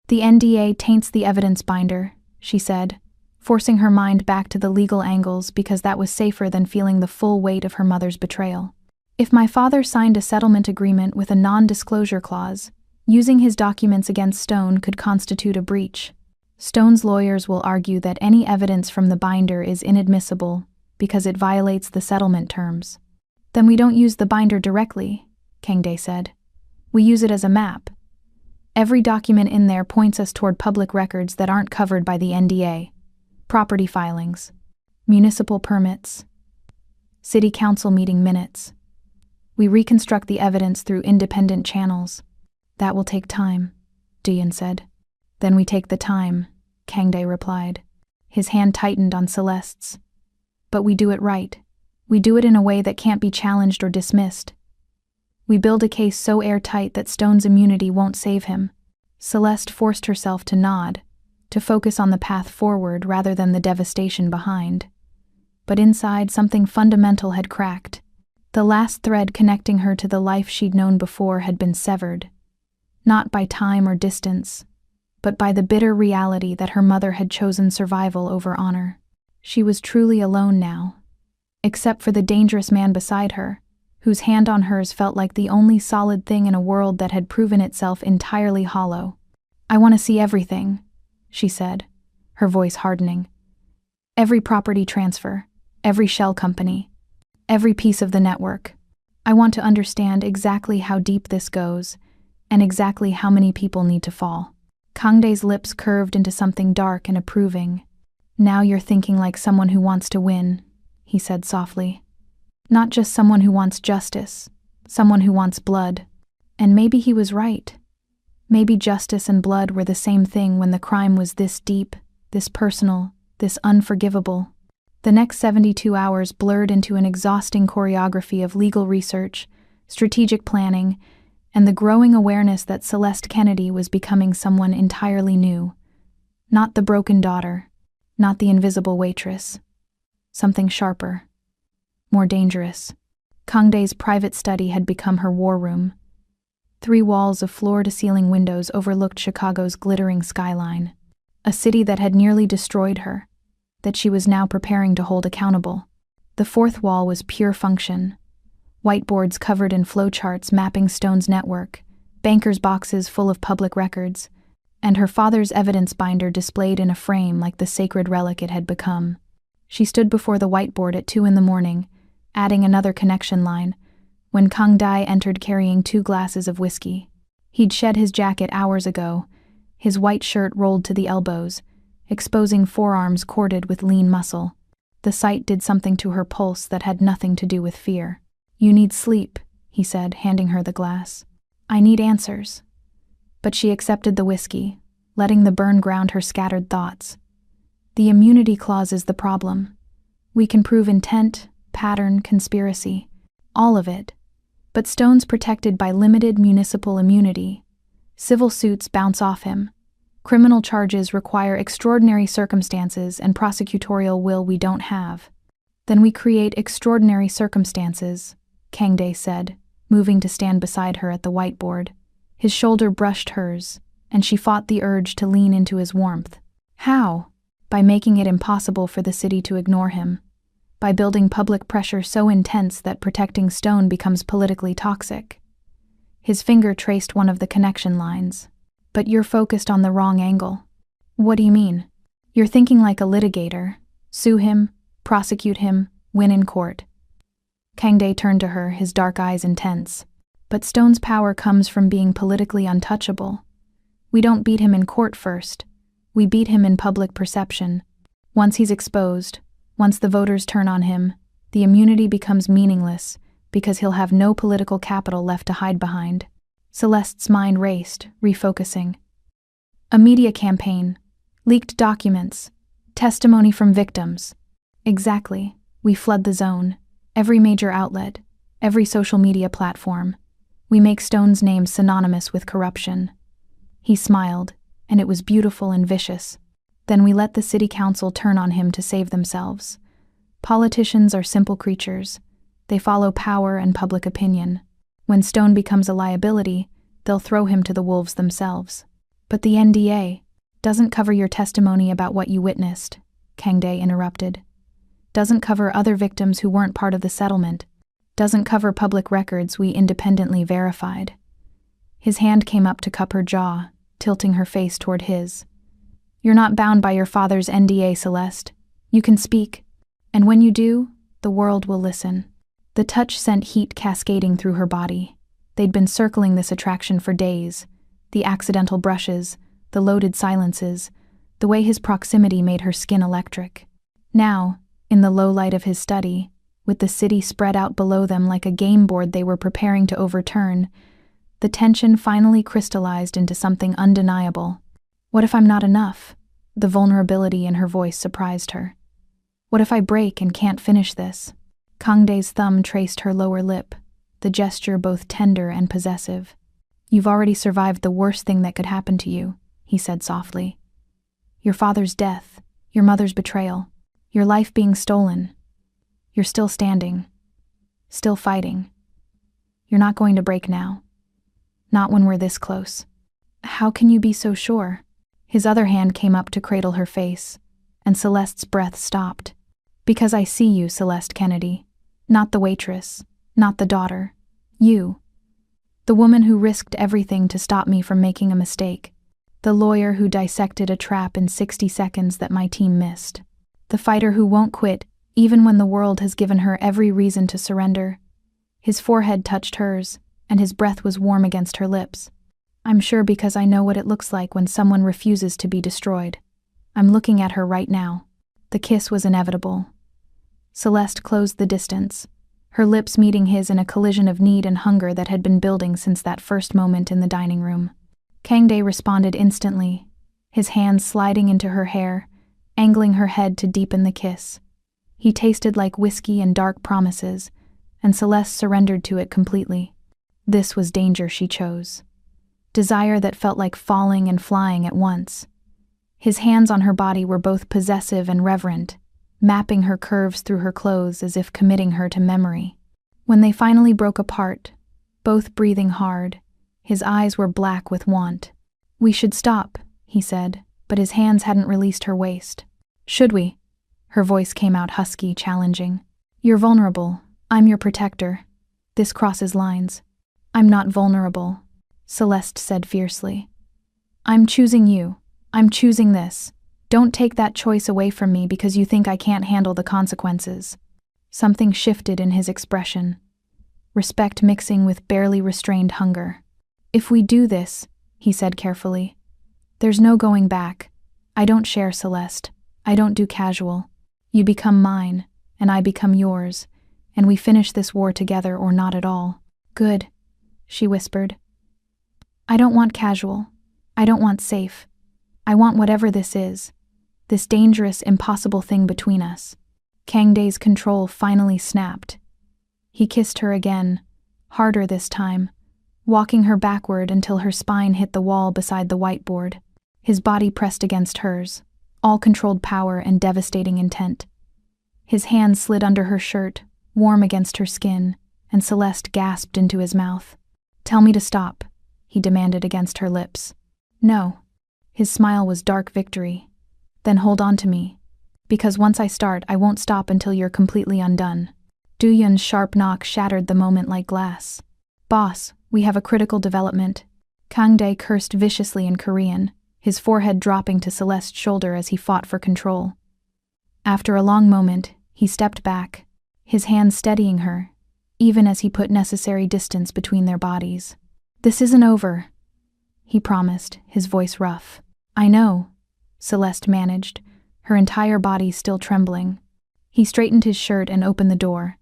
"The NDA taints the evidence binder," she said, forcing her mind back to the legal angles because that was safer than feeling the full weight of her mother's betrayal. "If my father signed a settlement agreement with a non-disclosure clause, using his documents against Stone could constitute a breach. Stone's lawyers will argue that any evidence from the binder is inadmissible because it violates the settlement terms." "Then we don't use the binder directly," Kangdae said. "We use it as a map. Every document in there points us toward public records that aren't covered by the NDA. Property filings, municipal permits, city council meeting minutes. We reconstruct the evidence through independent channels. That will take time," Dian said. "Then we take the time," Kangdae replied. His hand tightened on Celeste's. "But we do it right. We do it in a way that can't be challenged or dismissed. We build a case so airtight that Stone's immunity won't save him." Celeste forced herself to nod, to focus on the path forward rather than the devastation behind. But inside, something fundamental had cracked. The last thread connecting her to the life she'd known before had been severed. Not by time or distance, but by the bitter reality that her mother had chosen survival over honor. She was truly alone now, except for the dangerous man beside her, whose hand on hers felt like the only solid thing in a world that had proven itself entirely hollow. "I want to see everything," she said, her voice hardening. "Every property transfer, every shell company, every piece of the network. I want to understand exactly how deep this goes, and exactly how many people need to fall." Kangdae's lips curved into something dark and approving. "Now you're thinking like someone who wants to win," he said softly. "Not just someone who wants justice, someone who wants blood." And maybe he was right. Maybe justice and blood were the same thing when the crime was this deep, this personal, this unforgivable. The next 72 hours blurred into an exhausting choreography of legal research, strategic planning, and the growing awareness that Celeste Kennedy was becoming someone entirely new. Not the broken daughter, not the invisible waitress. Something sharper, more dangerous. Kangdae's private study had become her war room. 3 walls of floor-to-ceiling windows overlooked Chicago's glittering skyline, a city that had nearly destroyed her, that she was now preparing to hold accountable. The 4th wall was pure function. Whiteboards covered in flowcharts mapping Stone's network, bankers' boxes full of public records, and her father's evidence binder displayed in a frame like the sacred relic it had become. She stood before the whiteboard at 2 a.m, adding another connection line, when Kangdae entered carrying 2 glasses of whiskey. He'd shed his jacket hours ago, his white shirt rolled to the elbows, exposing forearms corded with lean muscle. The sight did something to her pulse that had nothing to do with fear. "You need sleep," he said, handing her the glass. "I need answers." But she accepted the whiskey, letting the burn ground her scattered thoughts. "The immunity clause is the problem. We can prove intent, pattern, conspiracy, all of it. But Stone's protected by limited municipal immunity. Civil suits bounce off him. Criminal charges require extraordinary circumstances and prosecutorial will we don't have." "Then we create extraordinary circumstances," Kangdae said, moving to stand beside her at the whiteboard. His shoulder brushed hers, and she fought the urge to lean into his warmth. "How?" "By making it impossible for the city to ignore him. By building public pressure so intense that protecting Stone becomes politically toxic." His finger traced one of the connection lines. "But you're focused on the wrong angle." "What do you mean?" "You're thinking like a litigator. Sue him, prosecute him, win in court." Kangdae turned to her, his dark eyes intense. "But Stone's power comes from being politically untouchable. We don't beat him in court first. We beat him in public perception. Once he's exposed, once the voters turn on him, the immunity becomes meaningless because he'll have no political capital left to hide behind. Celeste's mind raced, refocusing. A media campaign, leaked documents, testimony from victims. Exactly. We flood the zone, every major outlet, every social media platform. We make Stone's name synonymous with corruption. He smiled, and it was beautiful and vicious. Then we let the city council turn on him to save themselves. Politicians are simple creatures. They follow power and public opinion. When Stone becomes a liability, they'll throw him to the wolves themselves. But the NDA doesn't cover your testimony about what you witnessed, Kangdae interrupted. Doesn't cover other victims who weren't part of the settlement. Doesn't cover public records we independently verified. His hand came up to cup her jaw, tilting her face toward his. You're not bound by your father's NDA, Celeste. You can speak. And when you do, the world will listen. The touch sent heat cascading through her body. They'd been circling this attraction for days. The accidental brushes, the loaded silences, the way his proximity made her skin electric. Now, in the low light of his study, with the city spread out below them like a game board they were preparing to overturn, the tension finally crystallized into something undeniable. What if I'm not enough? The vulnerability in her voice surprised her. What if I break and can't finish this? Kangdae's thumb traced her lower lip, the gesture both tender and possessive. You've already survived the worst thing that could happen to you, he said softly. Your father's death, your mother's betrayal, your life being stolen. You're still standing, still fighting. You're not going to break now. Not when we're this close. How can you be so sure? His other hand came up to cradle her face, and Celeste's breath stopped. Because I see you, Celeste Kennedy. Not the waitress, not the daughter. You. The woman who risked everything to stop me from making a mistake. The lawyer who dissected a trap in 60 seconds that my team missed. The fighter who won't quit, even when the world has given her every reason to surrender. His forehead touched hers, and his breath was warm against her lips. I'm sure because I know what it looks like when someone refuses to be destroyed. I'm looking at her right now. The kiss was inevitable. Celeste closed the distance, her lips meeting his in a collision of need and hunger that had been building since that first moment in the dining room. Kangdae responded instantly, his hands sliding into her hair, angling her head to deepen the kiss. He tasted like whiskey and dark promises, and Celeste surrendered to it completely. This was danger she chose. Desire that felt like falling and flying at once. His hands on her body were both possessive and reverent, mapping her curves through her clothes as if committing her to memory. When they finally broke apart, both breathing hard, his eyes were black with want. We should stop, he said, but his hands hadn't released her waist. Should we? Her voice came out husky, challenging. You're vulnerable. I'm your protector. This crosses lines. I'm not vulnerable, Celeste said fiercely. I'm choosing you. I'm choosing this. Don't take that choice away from me because you think I can't handle the consequences. Something shifted in his expression. Respect mixing with barely restrained hunger. If we do this, he said carefully, there's no going back. I don't share, Celeste. I don't do casual. You become mine, and I become yours, and we finish this war together or not at all. Good, she whispered. I don't want casual. I don't want safe. I want whatever this is. This dangerous, impossible thing between us. Kangdae's control finally snapped. He kissed her again, harder this time, walking her backward until her spine hit the wall beside the whiteboard. His body pressed against hers, all controlled power and devastating intent. His hand slid under her shirt, warm against her skin, and Celeste gasped into his mouth. Tell me to stop, he demanded against her lips. No. His smile was dark victory. Then hold on to me. Because once I start, I won't stop until you're completely undone. Dooyun's sharp knock shattered the moment like glass. Boss, we have a critical development. Kangdae cursed viciously in Korean, his forehead dropping to Celeste's shoulder as he fought for control. After a long moment, he stepped back, his hand steadying her, even as he put necessary distance between their bodies. This isn't over, he promised, his voice rough. I know, Celeste managed, her entire body still trembling. He straightened his shirt and opened the door.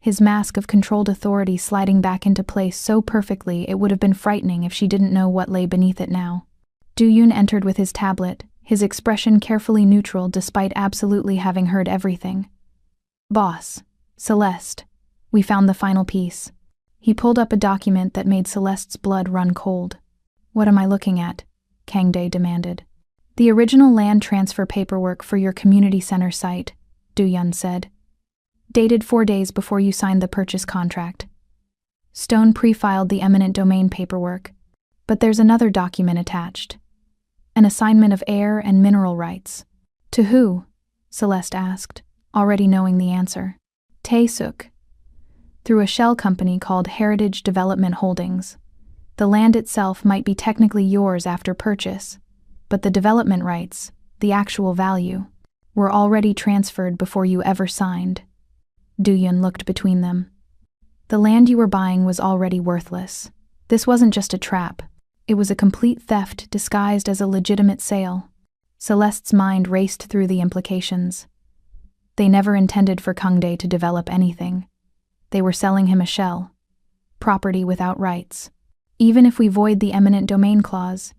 his mask of controlled authority sliding back into place so perfectly it would have been frightening if she didn't know what lay beneath it now. Du-Yun entered with his tablet, his expression carefully neutral despite absolutely having heard everything. "Boss, Celeste, we found the final piece." He pulled up a document that made Celeste's blood run cold. "What am I looking at?" Kang-dae demanded. "The original land transfer paperwork for your community center site," Du-Yun said. "Dated 4 days before you signed the purchase contract. Stone pre-filed the eminent domain paperwork, but there's another document attached. An assignment of air and mineral rights." "To who?" Celeste asked, already knowing the answer. "Tae-suk. Through a shell company called Heritage Development Holdings. The land itself might be technically yours after purchase, but the development rights, the actual value, were already transferred before you ever signed." Du-Yun looked between them. "The land you were buying was already worthless. This wasn't just a trap. It was a complete theft disguised as a legitimate sale." Celeste's mind raced through the implications. They never intended for Kang-dae to develop anything. They were selling him a shell. Property without rights. Even if we void the eminent domain clause,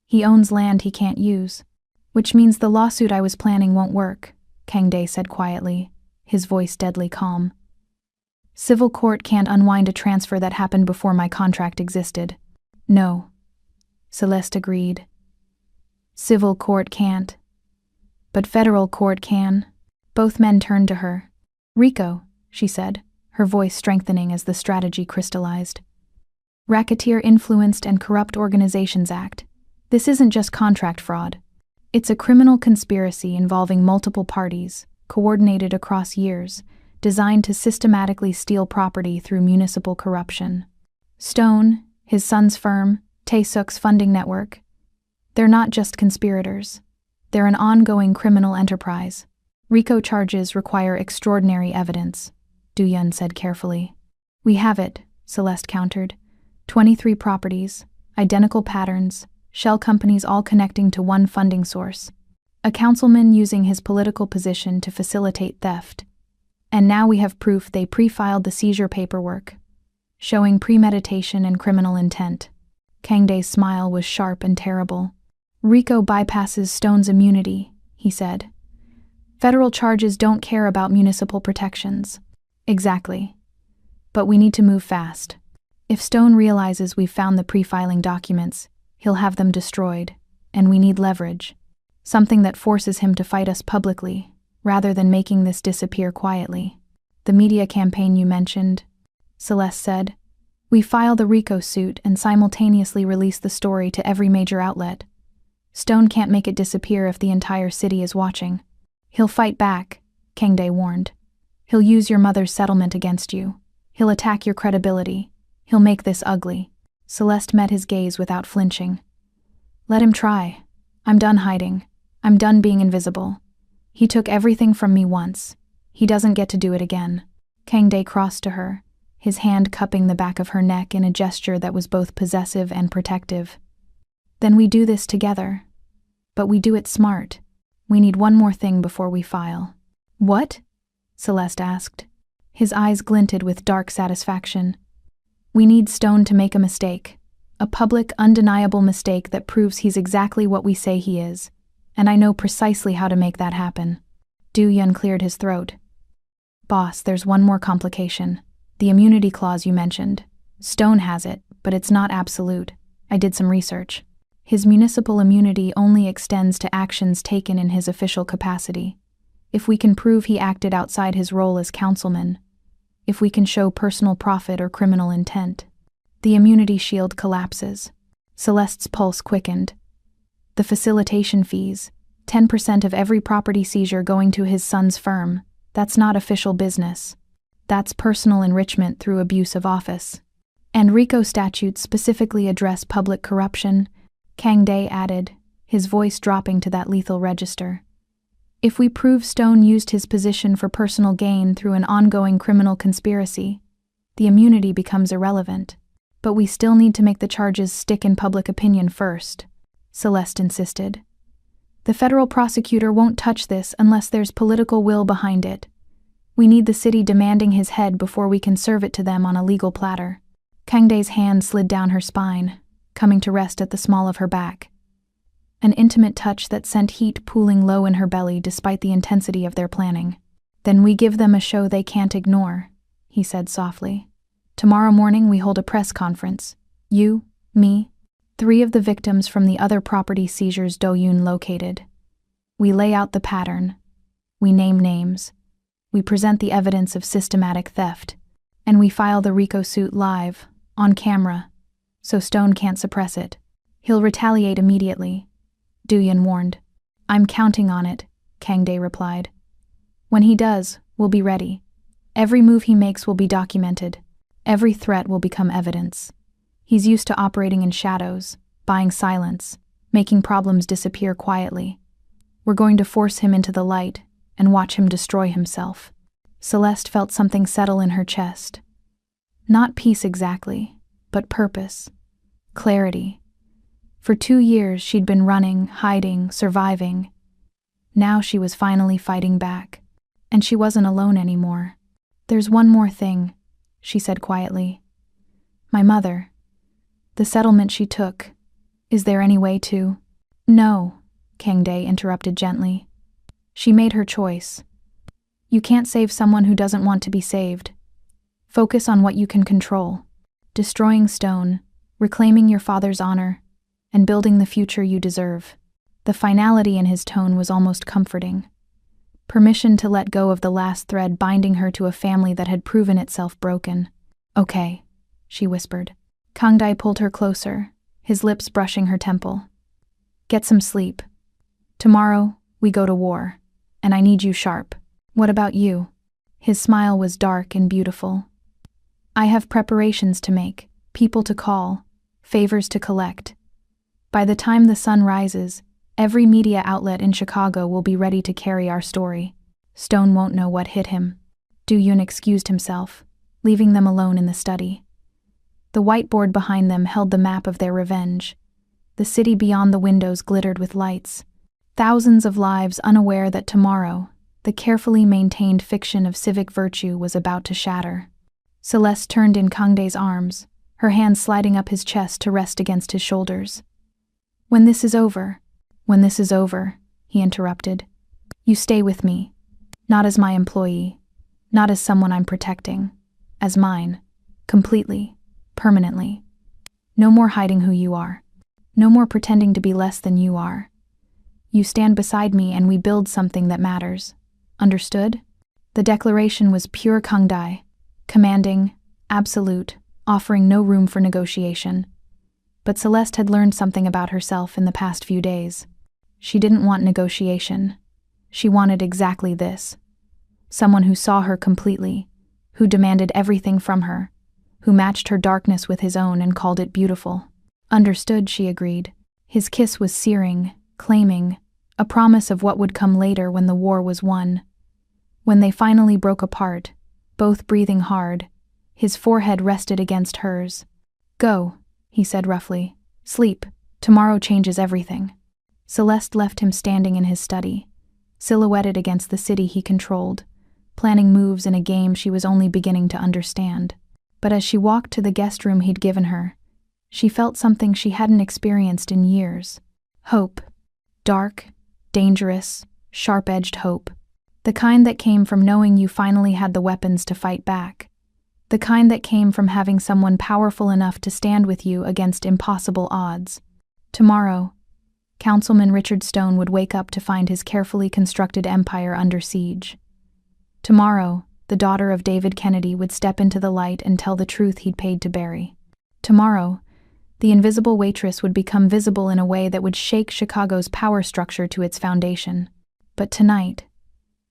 he owns land he can't use. "Which means the lawsuit I was planning won't work," Kang-dae said quietly, his voice deadly calm. "Civil court can't unwind a transfer that happened before my contract existed." "No," Celeste agreed. "Civil court can't. But federal court can." Both men turned to her. "Rico," she said, her voice strengthening as the strategy crystallized. "Racketeer Influenced and Corrupt Organizations Act. This isn't just contract fraud. It's a criminal conspiracy involving multiple parties, coordinated across years, designed to systematically steal property through municipal corruption. Stone, his son's firm, Tae-suk's funding network. They're not just conspirators. They're an ongoing criminal enterprise. RICO charges require extraordinary evidence," Du-Yun said carefully. "We have it," Celeste countered. 23 properties, identical patterns, shell companies all connecting to one funding source. A councilman using his political position to facilitate theft. And now we have proof they pre-filed the seizure paperwork, showing premeditation and criminal intent. Kang-dae's smile was sharp and terrible. "RICO bypasses Stone's immunity," he said. "Federal charges don't care about municipal protections." "Exactly. But we need to move fast. If Stone realizes we've found the pre-filing documents, he'll have them destroyed, and we need leverage. Something that forces him to fight us publicly, rather than making this disappear quietly." "The media campaign you mentioned," Celeste said. "We file the RICO suit and simultaneously release the story to every major outlet. Stone can't make it disappear if the entire city is watching." "He'll fight back," Kang-dae warned. "He'll use your mother's settlement against you. He'll attack your credibility. He'll make this ugly." Celeste met his gaze without flinching. "Let him try. I'm done hiding. I'm done being invisible. He took everything from me once. He doesn't get to do it again." Kang-dae crossed to her, his hand cupping the back of her neck in a gesture that was both possessive and protective. "Then we do this together. But we do it smart. We need one more thing before we file." "What?" Celeste asked. His eyes glinted with dark satisfaction. "We need Stone to make a mistake. A public, undeniable mistake that proves he's exactly what we say he is. And I know precisely how to make that happen." Du-Yun cleared his throat. "Boss, there's one more complication. The immunity clause you mentioned. Stone has it, but it's not absolute. I did some research. His municipal immunity only extends to actions taken in his official capacity. If we can prove he acted outside his role as councilman, if we can show personal profit or criminal intent, the immunity shield collapses." Celeste's pulse quickened. "The facilitation fees, 10% of every property seizure going to his son's firm, that's not official business. That's personal enrichment through abuse of office. And RICO statutes specifically address public corruption," Kang-dae added, his voice dropping to that lethal register. "If we prove Stone used his position for personal gain through an ongoing criminal conspiracy, the immunity becomes irrelevant. But we still need to make the charges stick in public opinion first," Celeste insisted. "The federal prosecutor won't touch this unless there's political will behind it. We need the city demanding his head before we can serve it to them on a legal platter. Kangdae's hand slid down her spine, coming to rest at the small of her back. An intimate touch that sent heat pooling low in her belly despite the intensity of their planning. Then we give them a show they can't ignore, he said softly. Tomorrow morning we hold a press conference. You, me, 3 of the victims from the other property seizures Do-yoon located. We lay out the pattern. We name names. We present the evidence of systematic theft. And we file the RICO suit live, on camera, so Stone can't suppress it. He'll retaliate immediately, Do-yoon warned. I'm counting on it, Kangdae replied. When he does, we'll be ready. Every move he makes will be documented. Every threat will become evidence. He's used to operating in shadows, buying silence, making problems disappear quietly. We're going to force him into the light and watch him destroy himself. Celeste felt something settle in her chest. Not peace exactly, but purpose. Clarity. For 2 years she'd been running, hiding, surviving. Now she was finally fighting back. And she wasn't alone anymore. There's one more thing, she said quietly. My mother. The settlement she took. Is there any way to? No, Kangdae interrupted gently. She made her choice. You can't save someone who doesn't want to be saved. Focus on what you can control. Destroying Stone, reclaiming your father's honor, and building the future you deserve. The finality in his tone was almost comforting. Permission to let go of the last thread binding her to a family that had proven itself broken. Okay, she whispered. Kangdae pulled her closer, his lips brushing her temple. Get some sleep. Tomorrow, we go to war, and I need you sharp. What about you? His smile was dark and beautiful. I have preparations to make, people to call, favors to collect. By the time the sun rises, every media outlet in Chicago will be ready to carry our story. Stone won't know what hit him. Do-yoon excused himself, leaving them alone in the study. The whiteboard behind them held the map of their revenge. The city beyond the windows glittered with lights. Thousands of lives unaware that tomorrow, the carefully maintained fiction of civic virtue was about to shatter. Celeste turned in Kangdae's arms, her hand sliding up his chest to rest against his shoulders. When this is over, he interrupted, you stay with me. Not as my employee, not as someone I'm protecting, as mine, completely, permanently. No more hiding who you are. No more pretending to be less than you are. You stand beside me and we build something that matters. Understood? The declaration was pure Kangdae, commanding, absolute, offering no room for negotiation. But Celeste had learned something about herself in the past few days. She didn't want negotiation. She wanted exactly this. Someone who saw her completely, who demanded everything from her, who matched her darkness with his own and called it beautiful. Understood, she agreed. His kiss was searing, claiming, a promise of what would come later when the war was won. When they finally broke apart, both breathing hard, his forehead rested against hers. Go, he said roughly. Sleep. Tomorrow changes everything. Celeste left him standing in his study, silhouetted against the city he controlled, planning moves in a game she was only beginning to understand. But as she walked to the guest room he'd given her, she felt something she hadn't experienced in years. Hope. Dark, dangerous, sharp-edged hope. The kind that came from knowing you finally had the weapons to fight back. The kind that came from having someone powerful enough to stand with you against impossible odds. Tomorrow, Councilman Richard Stone would wake up to find his carefully constructed empire under siege. Tomorrow, the daughter of David Kennedy would step into the light and tell the truth he'd paid to bury. Tomorrow, the invisible waitress would become visible in a way that would shake Chicago's power structure to its foundation. But tonight,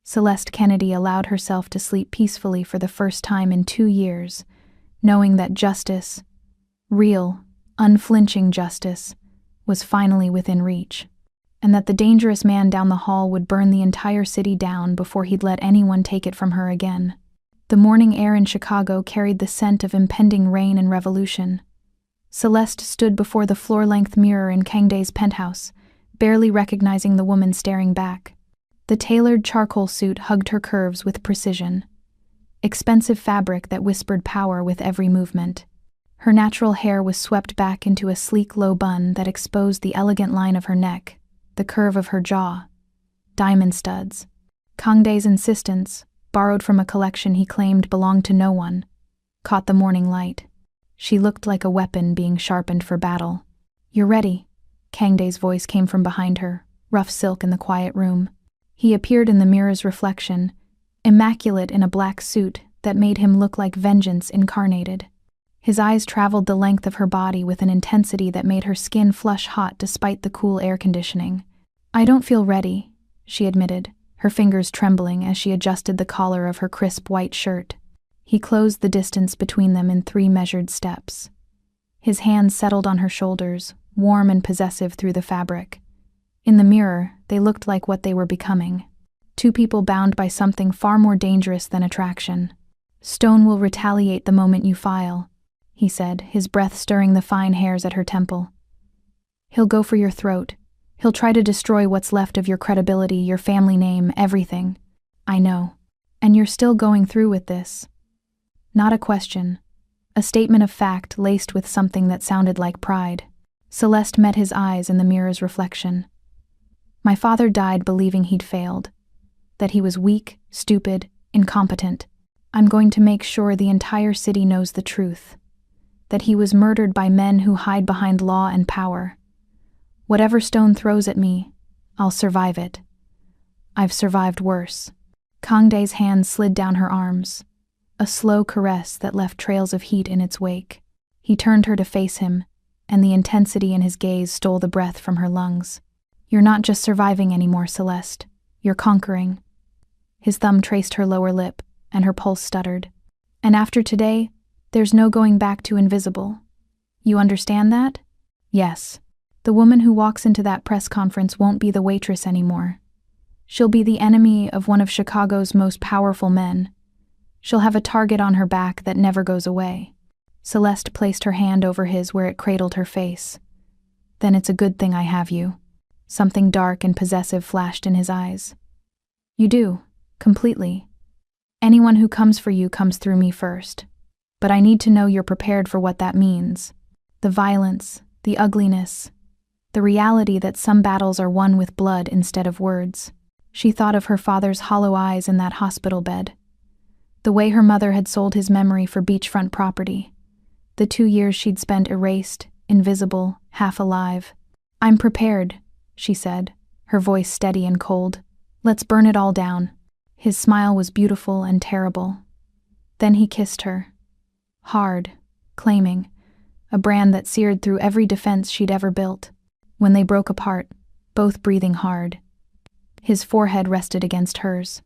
Celeste Kennedy allowed herself to sleep peacefully for the first time in 2 years, knowing that justice, real, unflinching justice, was finally within reach, and that the dangerous man down the hall would burn the entire city down before he'd let anyone take it from her again. The morning air in Chicago carried the scent of impending rain and revolution. Celeste stood before the floor-length mirror in Kangdae's penthouse, barely recognizing the woman staring back. The tailored charcoal suit hugged her curves with precision, expensive fabric that whispered power with every movement. Her natural hair was swept back into a sleek low bun that exposed the elegant line of her neck, the curve of her jaw. Diamond studs. Kang Dae's insistence, borrowed from a collection he claimed belonged to no one, caught the morning light. She looked like a weapon being sharpened for battle. "You're ready," Kang Dae's voice came from behind her, rough silk in the quiet room. He appeared in the mirror's reflection, immaculate in a black suit that made him look like vengeance incarnated. His eyes traveled the length of her body with an intensity that made her skin flush hot despite the cool air conditioning. "I don't feel ready," she admitted, her fingers trembling as she adjusted the collar of her crisp white shirt. He closed the distance between them in 3 measured steps. His hands settled on her shoulders, warm and possessive through the fabric. In the mirror, they looked like what they were becoming. 2 people bound by something far more dangerous than attraction. "Stone will retaliate the moment you file," he said, his breath stirring the fine hairs at her temple. "He'll go for your throat. He'll try to destroy what's left of your credibility, your family name, everything. I know. And you're still going through with this." Not a question. A statement of fact laced with something that sounded like pride. Celeste met his eyes in the mirror's reflection. "My father died believing he'd failed. That he was weak, stupid, incompetent. I'm going to make sure the entire city knows the truth. That he was murdered by men who hide behind law and power. Whatever Stone throws at me, I'll survive it. I've survived worse." Kang Dae's hand slid down her arms, a slow caress that left trails of heat in its wake. He turned her to face him, and the intensity in his gaze stole the breath from her lungs. "You're not just surviving anymore, Celeste. You're conquering." His thumb traced her lower lip, and her pulse stuttered. "And after today, there's no going back to invisible. You understand that?" "Yes. The woman who walks into that press conference won't be the waitress anymore. She'll be the enemy of one of Chicago's most powerful men. She'll have a target on her back that never goes away." Celeste placed her hand over his where it cradled her face. "Then it's a good thing I have you." Something dark and possessive flashed in his eyes. "You do, completely. Anyone who comes for you comes through me first. But I need to know you're prepared for what that means. The violence, the ugliness, the reality that some battles are won with blood instead of words." She thought of her father's hollow eyes in that hospital bed. The way her mother had sold his memory for beachfront property. The 2 years she'd spent erased, invisible, half alive. "I'm prepared," she said, her voice steady and cold. "Let's burn it all down." His smile was beautiful and terrible. Then he kissed her. Hard, claiming, a brand that seared through every defense she'd ever built. When they broke apart, both breathing hard. His forehead rested against hers.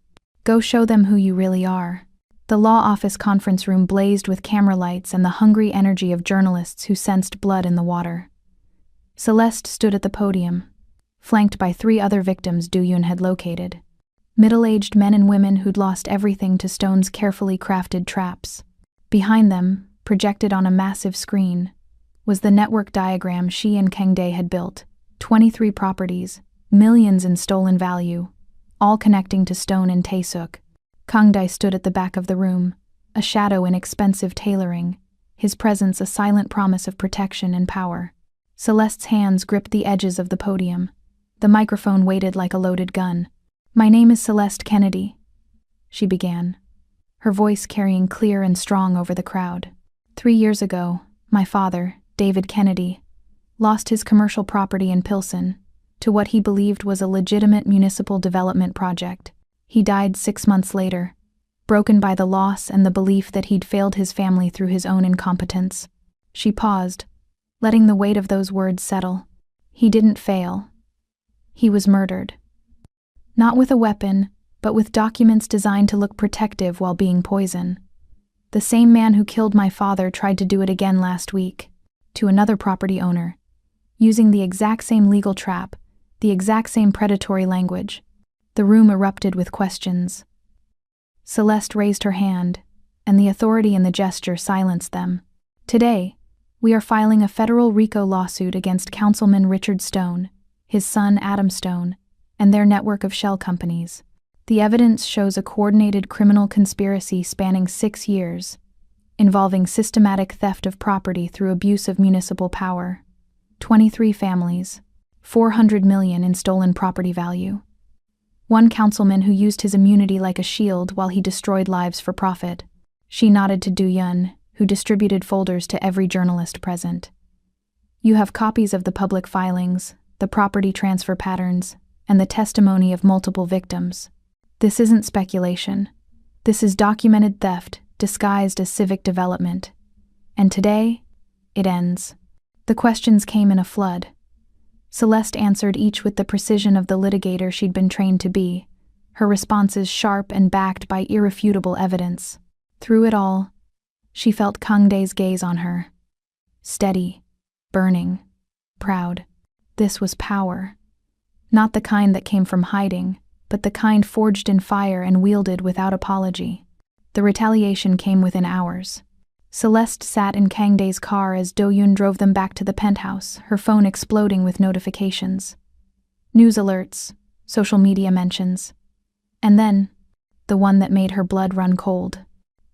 "Go show them who you really are." The law office conference room blazed with camera lights and the hungry energy of journalists who sensed blood in the water. Celeste stood at the podium, flanked by 3 other victims Do-yoon had located. Middle-aged men and women who'd lost everything to Stone's carefully crafted traps. Behind them, projected on a massive screen, was the network diagram she and Kang Dae had built. 23 properties, millions in stolen value, all connecting to Stone and Tae-suk. Kang Dae stood at the back of the room, a shadow in expensive tailoring, his presence a silent promise of protection and power. Celeste's hands gripped the edges of the podium. The microphone waited like a loaded gun. "My name is Celeste Kennedy," she began, her voice carrying clear and strong over the crowd. 3 years ago, my father, David Kennedy, lost his commercial property in Pilsen to what he believed was a legitimate municipal development project. He died 6 months later, broken by the loss and the belief that he'd failed his family through his own incompetence. She paused, letting the weight of those words settle. He didn't fail. He was murdered. Not with a weapon, but with documents designed to look protective while being poison. The same man who killed my father tried to do it again last week, to another property owner, using the exact same legal trap, the exact same predatory language. The room erupted with questions. Celeste raised her hand, and the authority in the gesture silenced them. "Today, we are filing a federal RICO lawsuit against Councilman Richard Stone, his son Adam Stone, and their network of shell companies. The evidence shows a coordinated criminal conspiracy spanning 6 years, involving systematic theft of property through abuse of municipal power. 23 families, 400 million in stolen property value. One councilman who used his immunity like a shield while he destroyed lives for profit. She nodded to Du-Yun, who distributed folders to every journalist present. You have copies of the public filings, the property transfer patterns, and the testimony of multiple victims. This isn't speculation. This is documented theft, disguised as civic development. And today, it ends. The questions came in a flood. Celeste answered each with the precision of the litigator she'd been trained to be, her responses sharp and backed by irrefutable evidence. Through it all, she felt Kangdae's gaze on her. Steady, burning, proud. This was power. Not the kind that came from hiding, but the kind forged in fire and wielded without apology. The retaliation came within hours. Celeste sat in Kangdae's car as Do-Yun drove them back to the penthouse, her phone exploding with notifications. News alerts, social media mentions. And then, the one that made her blood run cold.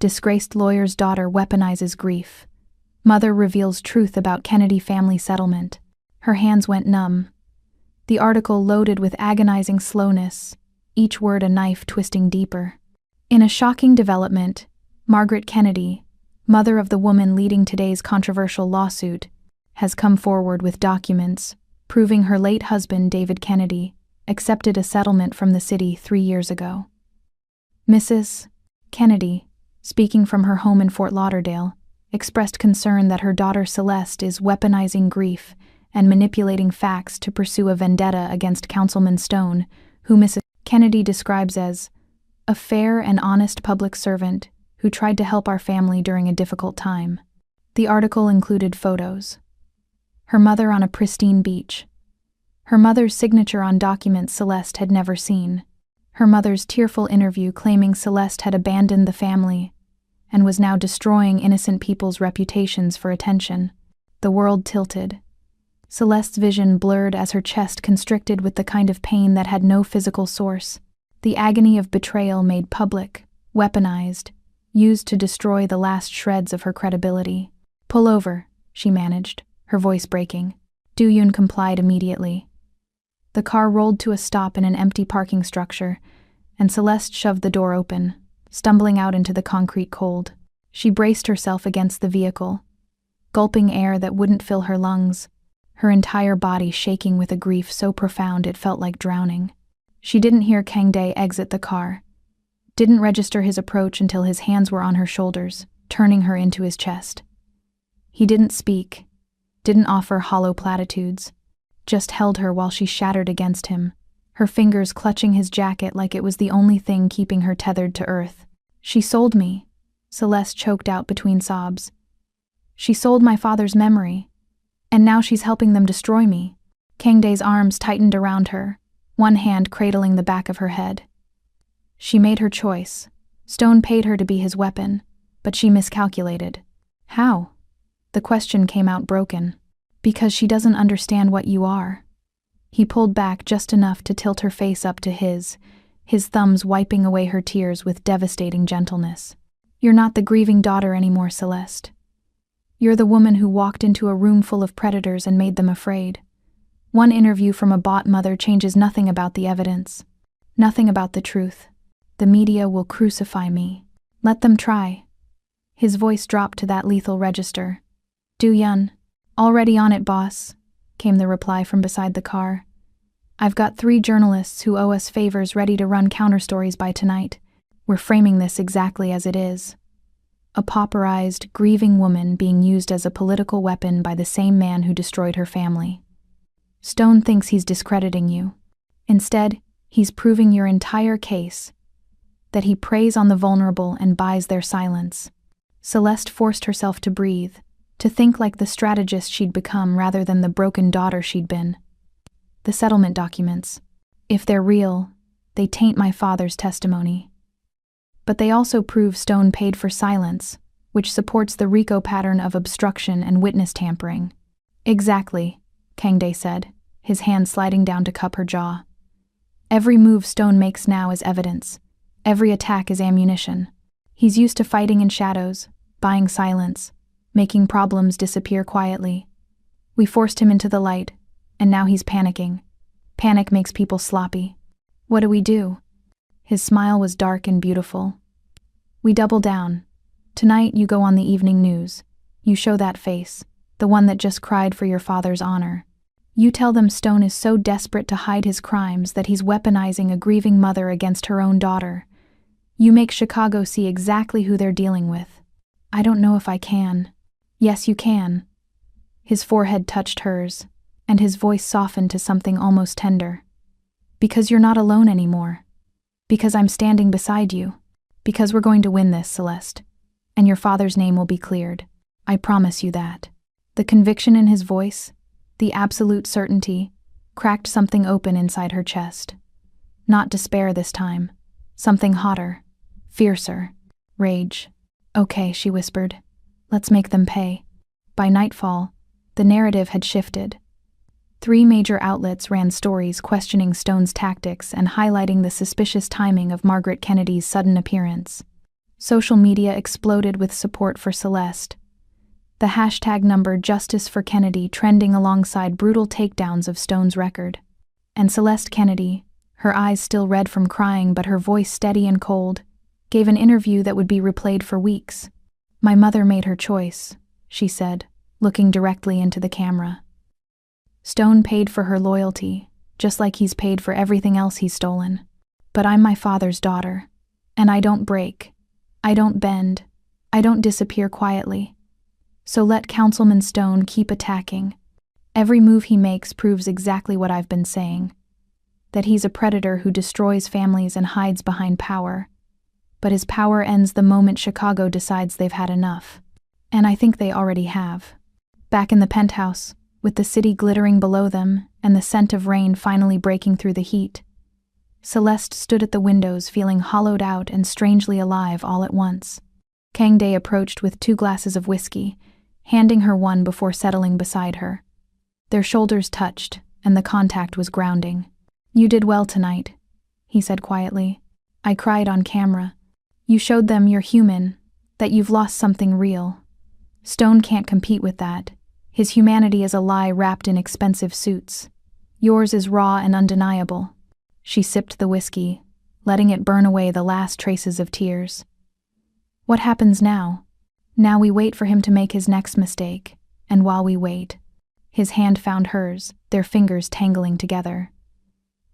Disgraced lawyer's daughter weaponizes grief. Mother reveals truth about Kennedy family settlement. Her hands went numb. The article loaded with agonizing slowness, each word a knife twisting deeper. In a shocking development, Margaret Kennedy, mother of the woman leading today's controversial lawsuit, has come forward with documents proving her late husband, David Kennedy, accepted a settlement from the city 3 years ago. Mrs. Kennedy, speaking from her home in Fort Lauderdale, expressed concern that her daughter Celeste is weaponizing grief and manipulating facts to pursue a vendetta against Councilman Stone, who Mrs. Kennedy describes as a fair and honest public servant who tried to help our family during a difficult time. The article included photos. Her mother on a pristine beach. Her mother's signature on documents Celeste had never seen. Her mother's tearful interview claiming Celeste had abandoned the family and was now destroying innocent people's reputations for attention. The world tilted. Celeste's vision blurred as her chest constricted with the kind of pain that had no physical source. The agony of betrayal made public, weaponized, used to destroy the last shreds of her credibility. "Pull over," she managed, her voice breaking. Du-Yun complied immediately. The car rolled to a stop in an empty parking structure, and Celeste shoved the door open, stumbling out into the concrete cold. She braced herself against the vehicle, gulping air that wouldn't fill her lungs, her entire body shaking with a grief so profound it felt like drowning. She didn't hear Kangdae exit the car, didn't register his approach until his hands were on her shoulders, turning her into his chest. He didn't speak, didn't offer hollow platitudes, just held her while she shattered against him, her fingers clutching his jacket like it was the only thing keeping her tethered to earth. "She sold me," Celeste choked out between sobs. "She sold my father's memory, and now she's helping them destroy me." Kangdae's arms tightened around her, one hand cradling the back of her head. She made her choice. Stone paid her to be his weapon, but she miscalculated. How? The question came out broken. Because she doesn't understand what you are. He pulled back just enough to tilt her face up to his thumbs wiping away her tears with devastating gentleness. "You're not the grieving daughter anymore, Celeste. You're the woman who walked into a room full of predators and made them afraid. One interview from a bot mother changes nothing about the evidence, nothing about the truth. The media will crucify me. Let them try." His voice dropped to that lethal register. "Du-Yun." "Already on it, boss," came the reply from beside the car. "I've got 3 journalists who owe us favors ready to run counterstories by tonight. We're framing this exactly as it is. A pauperized, grieving woman being used as a political weapon by the same man who destroyed her family. Stone thinks he's discrediting you. Instead, he's proving your entire case, that he preys on the vulnerable and buys their silence." Celeste forced herself to breathe, to think like the strategist she'd become rather than the broken daughter she'd been. "The settlement documents. If they're real, they taint my father's testimony. But they also prove Stone paid for silence, which supports the RICO pattern of obstruction and witness tampering." "Exactly," Kangdae said, his hand sliding down to cup her jaw. Every move Stone makes now is evidence. Every attack is ammunition. He's used to fighting in shadows, buying silence, making problems disappear quietly. We forced him into the light, and now he's panicking. Panic makes people sloppy. What do we do? His smile was dark and beautiful. We double down. Tonight you go on the evening news. You show that face, the one that just cried for your father's honor. You tell them Stone is so desperate to hide his crimes that he's weaponizing a grieving mother against her own daughter. You make Chicago see exactly who they're dealing with. I don't know if I can. Yes, you can. His forehead touched hers, and his voice softened to something almost tender. Because you're not alone anymore. Because I'm standing beside you. Because we're going to win this, Celeste. And your father's name will be cleared. I promise you that. The conviction in his voice, the absolute certainty, cracked something open inside her chest. Not despair this time. Something hotter, fiercer, rage. Okay, she whispered. Let's make them pay. By nightfall, the narrative had shifted. 3 major outlets ran stories questioning Stone's tactics and highlighting the suspicious timing of Margaret Kennedy's sudden appearance. Social media exploded with support for Celeste. The hashtag number Justice for Kennedy trending alongside brutal takedowns of Stone's record. And Celeste Kennedy, her eyes still red from crying but her voice steady and cold, gave an interview that would be replayed for weeks. My mother made her choice, she said, looking directly into the camera. Stone paid for her loyalty, just like he's paid for everything else he's stolen. But I'm my father's daughter. And I don't break. I don't bend. I don't disappear quietly. So let Councilman Stone keep attacking. Every move he makes proves exactly what I've been saying. That he's a predator who destroys families and hides behind power. But his power ends the moment Chicago decides they've had enough. And I think they already have. Back in the penthouse, with the city glittering below them and the scent of rain finally breaking through the heat, Celeste stood at the windows feeling hollowed out and strangely alive all at once. Kang Day approached with 2 glasses of whiskey, handing her one before settling beside her. Their shoulders touched, and the contact was grounding. You did well tonight, he said quietly. I cried on camera. You showed them you're human, that you've lost something real. Stone can't compete with that. His humanity is a lie wrapped in expensive suits. Yours is raw and undeniable. She sipped the whiskey, letting it burn away the last traces of tears. What happens now? Now we wait for him to make his next mistake, and while we wait, his hand found hers, their fingers tangling together.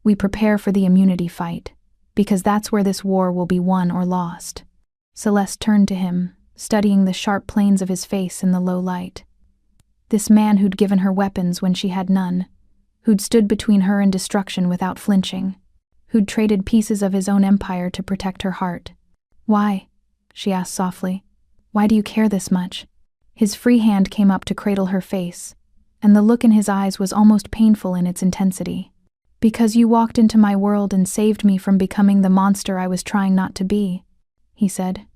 We prepare for the immunity fight, because that's where this war will be won or lost. Celeste turned to him, studying the sharp planes of his face in the low light. This man who'd given her weapons when she had none, who'd stood between her and destruction without flinching, who'd traded pieces of his own empire to protect her heart. Why? She asked softly. Why do you care this much? His free hand came up to cradle her face, and the look in his eyes was almost painful in its intensity. Because you walked into my world and saved me from becoming the monster I was trying not to be, he said.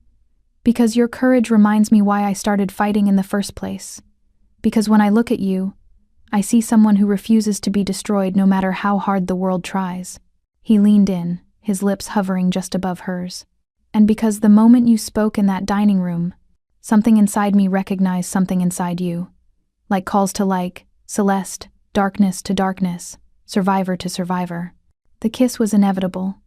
Because your courage reminds me why I started fighting in the first place. Because when I look at you, I see someone who refuses to be destroyed no matter how hard the world tries. He leaned in, his lips hovering just above hers. And because the moment you spoke in that dining room, something inside me recognized something inside you. Like calls to like, Celeste, darkness to darkness, survivor to survivor. The kiss was inevitable.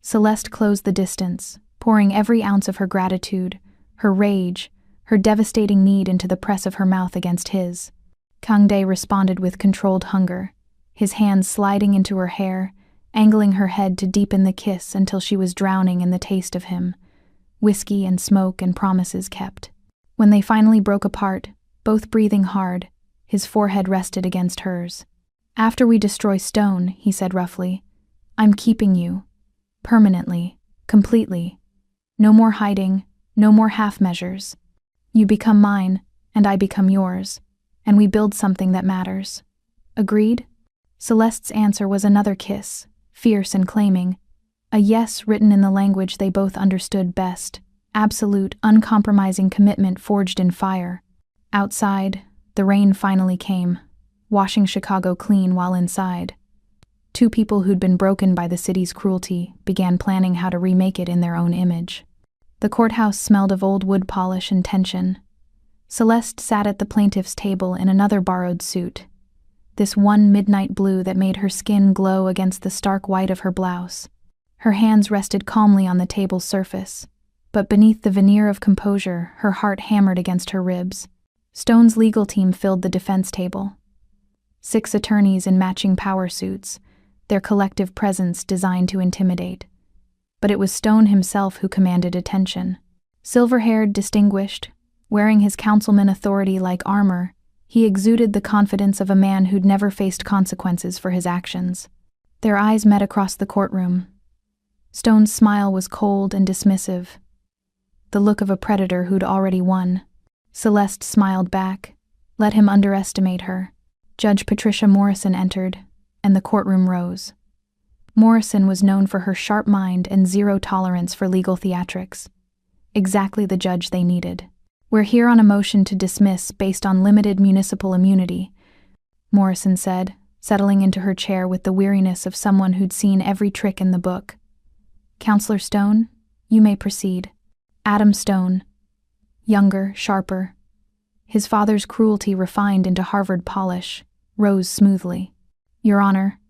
Celeste closed the distance, pouring every ounce of her gratitude, her rage, her devastating need into the press of her mouth against his. Kang Day responded with controlled hunger, his hands sliding into her hair, angling her head to deepen the kiss until she was drowning in the taste of him. Whiskey and smoke and promises kept. When they finally broke apart, both breathing hard, his forehead rested against hers. After we destroy Stone, he said roughly, I'm keeping you. Permanently. Completely. No more hiding, no more half measures. You become mine, and I become yours, and we build something that matters. Agreed? Celeste's answer was another kiss, fierce and claiming, a yes written in the language they both understood best, absolute, uncompromising commitment forged in fire. Outside, the rain finally came, washing Chicago clean while inside. Two people who'd been broken by the city's cruelty began planning how to remake it in their own image. The courthouse smelled of old wood polish and tension. Celeste sat at the plaintiff's table in another borrowed suit, this one midnight blue that made her skin glow against the stark white of her blouse. Her hands rested calmly on the table's surface, but beneath the veneer of composure, her heart hammered against her ribs. Stone's legal team filled the defense table. 6 attorneys in matching power suits, their collective presence designed to intimidate. But it was Stone himself who commanded attention. Silver-haired, distinguished, wearing his councilman authority like armor, he exuded the confidence of a man who'd never faced consequences for his actions. Their eyes met across the courtroom. Stone's smile was cold and dismissive, the look of a predator who'd already won. Celeste smiled back. Let him underestimate her. Judge Patricia Morrison entered, and the courtroom rose. Morrison was known for her sharp mind and zero tolerance for legal theatrics. Exactly the judge they needed. "We're here on a motion to dismiss based on limited municipal immunity," Morrison said, settling into her chair with the weariness of someone who'd seen every trick in the book. "Counselor Stone, you may proceed." Adam Stone, younger, sharper, his father's cruelty refined into Harvard polish, rose smoothly. "Your Honor,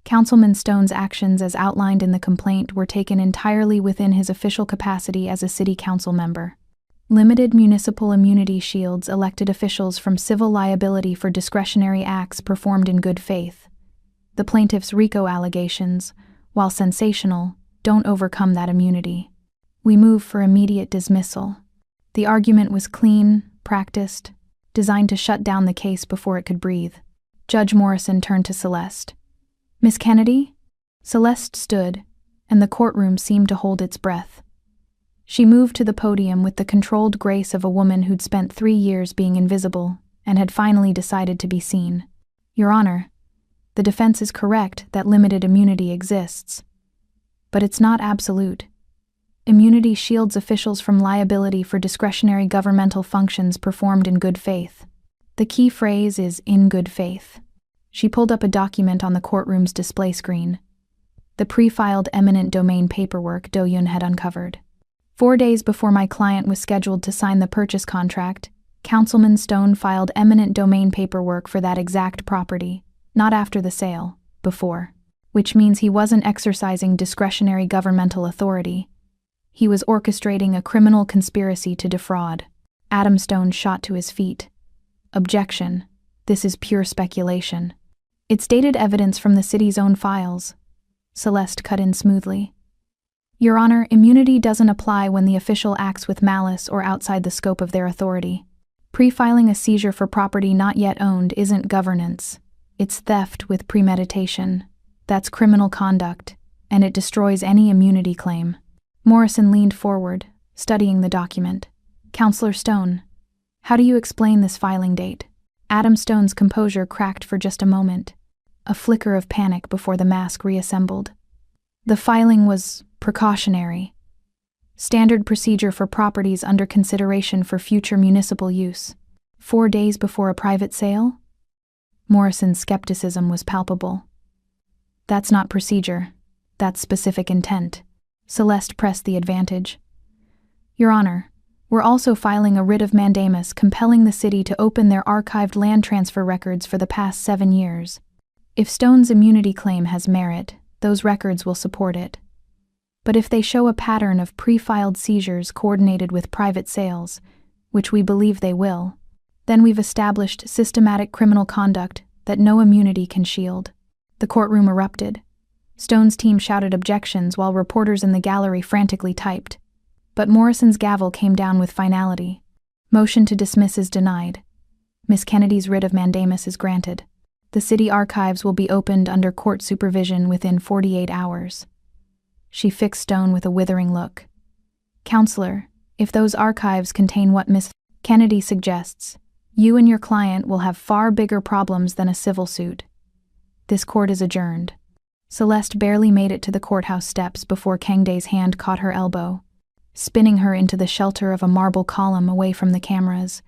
Councilman Stone's actions as outlined in the complaint were taken entirely within his official capacity as a city council member. Limited municipal immunity shields elected officials from civil liability for discretionary acts performed in good faith. The plaintiff's RICO allegations, while sensational, don't overcome that immunity. We move for immediate dismissal." The argument was clean, practiced, designed to shut down the case before it could breathe. Judge Morrison turned to Celeste. "Miss Kennedy?" Celeste stood, and the courtroom seemed to hold its breath. She moved to the podium with the controlled grace of a woman who'd spent 3 years being invisible and had finally decided to be seen. "Your Honor, the defense is correct that limited immunity exists. But it's not absolute. Immunity shields officials from liability for discretionary governmental functions performed in good faith. The key phrase is in good faith." She pulled up a document on the courtroom's display screen. The pre-filed eminent domain paperwork Do-Yun had uncovered. 4 days before my client was scheduled to sign the purchase contract, Councilman Stone filed eminent domain paperwork for that exact property, not after the sale, before. Which means he wasn't exercising discretionary governmental authority. He was orchestrating a criminal conspiracy to defraud. Adam Stone shot to his feet. "Objection. This is pure speculation." "It's dated evidence from the city's own files." Celeste cut in smoothly. "Your Honor, immunity doesn't apply when the official acts with malice or outside the scope of their authority. Pre-filing a seizure for property not yet owned isn't governance. It's theft with premeditation. That's criminal conduct, and it destroys any immunity claim." Morrison leaned forward, studying the document. "Counselor Stone, how do you explain this filing date?" Adam Stone's composure cracked for just a moment, a flicker of panic before the mask reassembled. "The filing was precautionary. Standard procedure for properties under consideration for future municipal use. 4 days before a private sale?" Morrison's skepticism was palpable. "That's not procedure. That's specific intent." Celeste pressed the advantage. "Your Honor, we're also filing a writ of mandamus compelling the city to open their archived land transfer records for the past 7 years. If Stone's immunity claim has merit, those records will support it. But if they show a pattern of pre-filed seizures coordinated with private sales, which we believe they will, then we've established systematic criminal conduct that no immunity can shield." The courtroom erupted. Stone's team shouted objections while reporters in the gallery frantically typed. But Morrison's gavel came down with finality. "Motion to dismiss is denied. Miss Kennedy's writ of mandamus is granted. The city archives will be opened under court supervision within 48 hours. She fixed Stone with a withering look. "Counselor, if those archives contain what Miss Kennedy suggests, you and your client will have far bigger problems than a civil suit. This court is adjourned." Celeste barely made it to the courthouse steps before Kangday's hand caught her elbow, spinning her into the shelter of a marble column away from the cameras.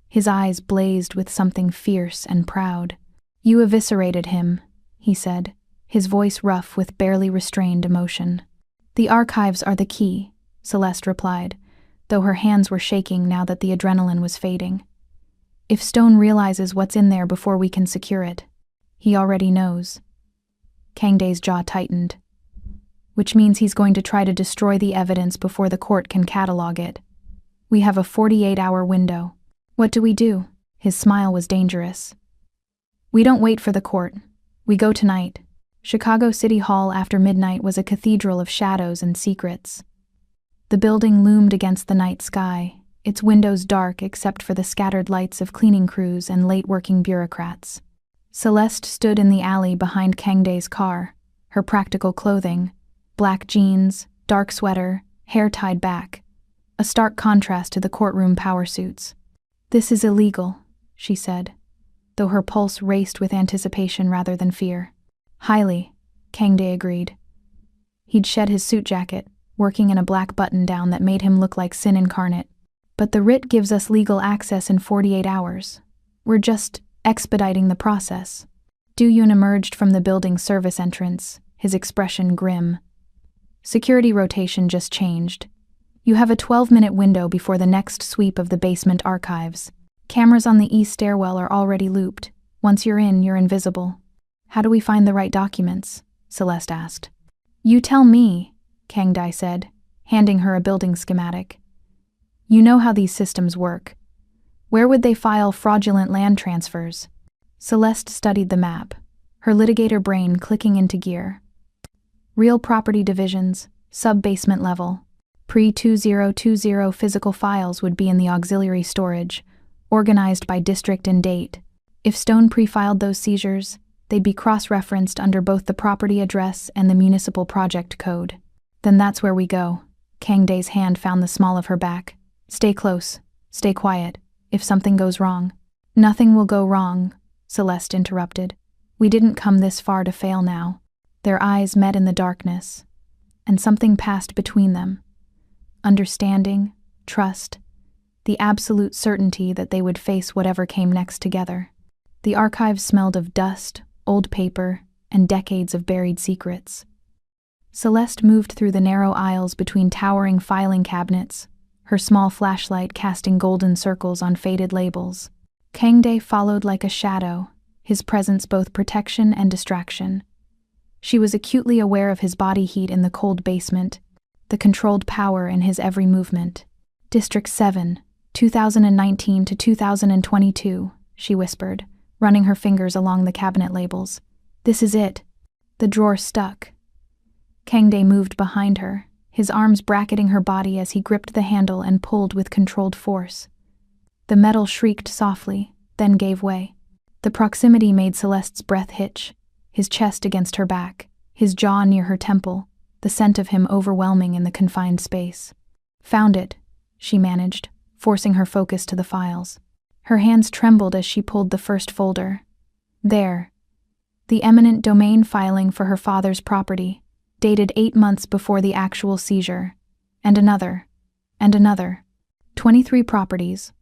His eyes blazed with something fierce and proud. "You eviscerated him," he said, his voice rough with barely restrained emotion. "The archives are the key," Celeste replied, though her hands were shaking now that the adrenaline was fading. "If Stone realizes what's in there before we can secure it, he already knows." Kangday's jaw tightened. "Which means he's going to try to destroy the evidence before the court can catalog it. We have a 48-hour window. What do we do?" His smile was dangerous. "We don't wait for the court. We go tonight." Chicago City Hall after midnight was a cathedral of shadows and secrets. The building loomed against the night sky, its windows dark except for the scattered lights of cleaning crews and late-working bureaucrats. Celeste stood in the alley behind Kangday's car, her practical clothing, black jeans, dark sweater, hair tied back, a stark contrast to the courtroom power suits. "This is illegal," she said, though her pulse raced with anticipation rather than fear. "Highly," Kangday agreed. He'd shed his suit jacket, working in a black button-down that made him look like sin incarnate. "But the writ gives us legal access in 48 hours. We're just expediting the process." Duyun emerged from the building's service entrance, his expression grim. "Security rotation just changed. You have a 12-minute window before the next sweep of the basement archives. Cameras on the east stairwell are already looped. Once you're in, you're invisible." "How do we find the right documents?" Celeste asked. "You tell me," Kangday said, handing her a building schematic. "You know how these systems work. Where would they file fraudulent land transfers?" Celeste studied the map, her litigator brain clicking into gear. "Real property divisions, sub-basement level. Pre-2020 physical files would be in the auxiliary storage, organized by district and date. If Stone pre-filed those seizures, they'd be cross-referenced under both the property address and the municipal project code. Then that's where we go." Kangday's hand found the small of her back. "Stay close. Stay quiet. If something goes wrong." "Nothing will go wrong," Celeste interrupted. "We didn't come this far to fail now." Their eyes met in the darkness, and something passed between them. Understanding, trust, the absolute certainty that they would face whatever came next together. The archives smelled of dust, old paper, and decades of buried secrets. Celeste moved through the narrow aisles between towering filing cabinets, her small flashlight casting golden circles on faded labels. Kangday followed like a shadow, his presence both protection and distraction. She was acutely aware of his body heat in the cold basement, the controlled power in his every movement. "District 7, 2019 to 2022, she whispered, running her fingers along the cabinet labels. "This is it." The drawer stuck. Kangday moved behind her, his arms bracketing her body as he gripped the handle and pulled with controlled force. The metal shrieked softly, then gave way. The proximity made Celeste's breath hitch, his chest against her back, his jaw near her temple, the scent of him overwhelming in the confined space. "Found it," she managed, forcing her focus to the files. Her hands trembled as she pulled the first folder. There. The eminent domain filing for her father's property, dated 8 months before the actual seizure. And another. And another. 23 properties,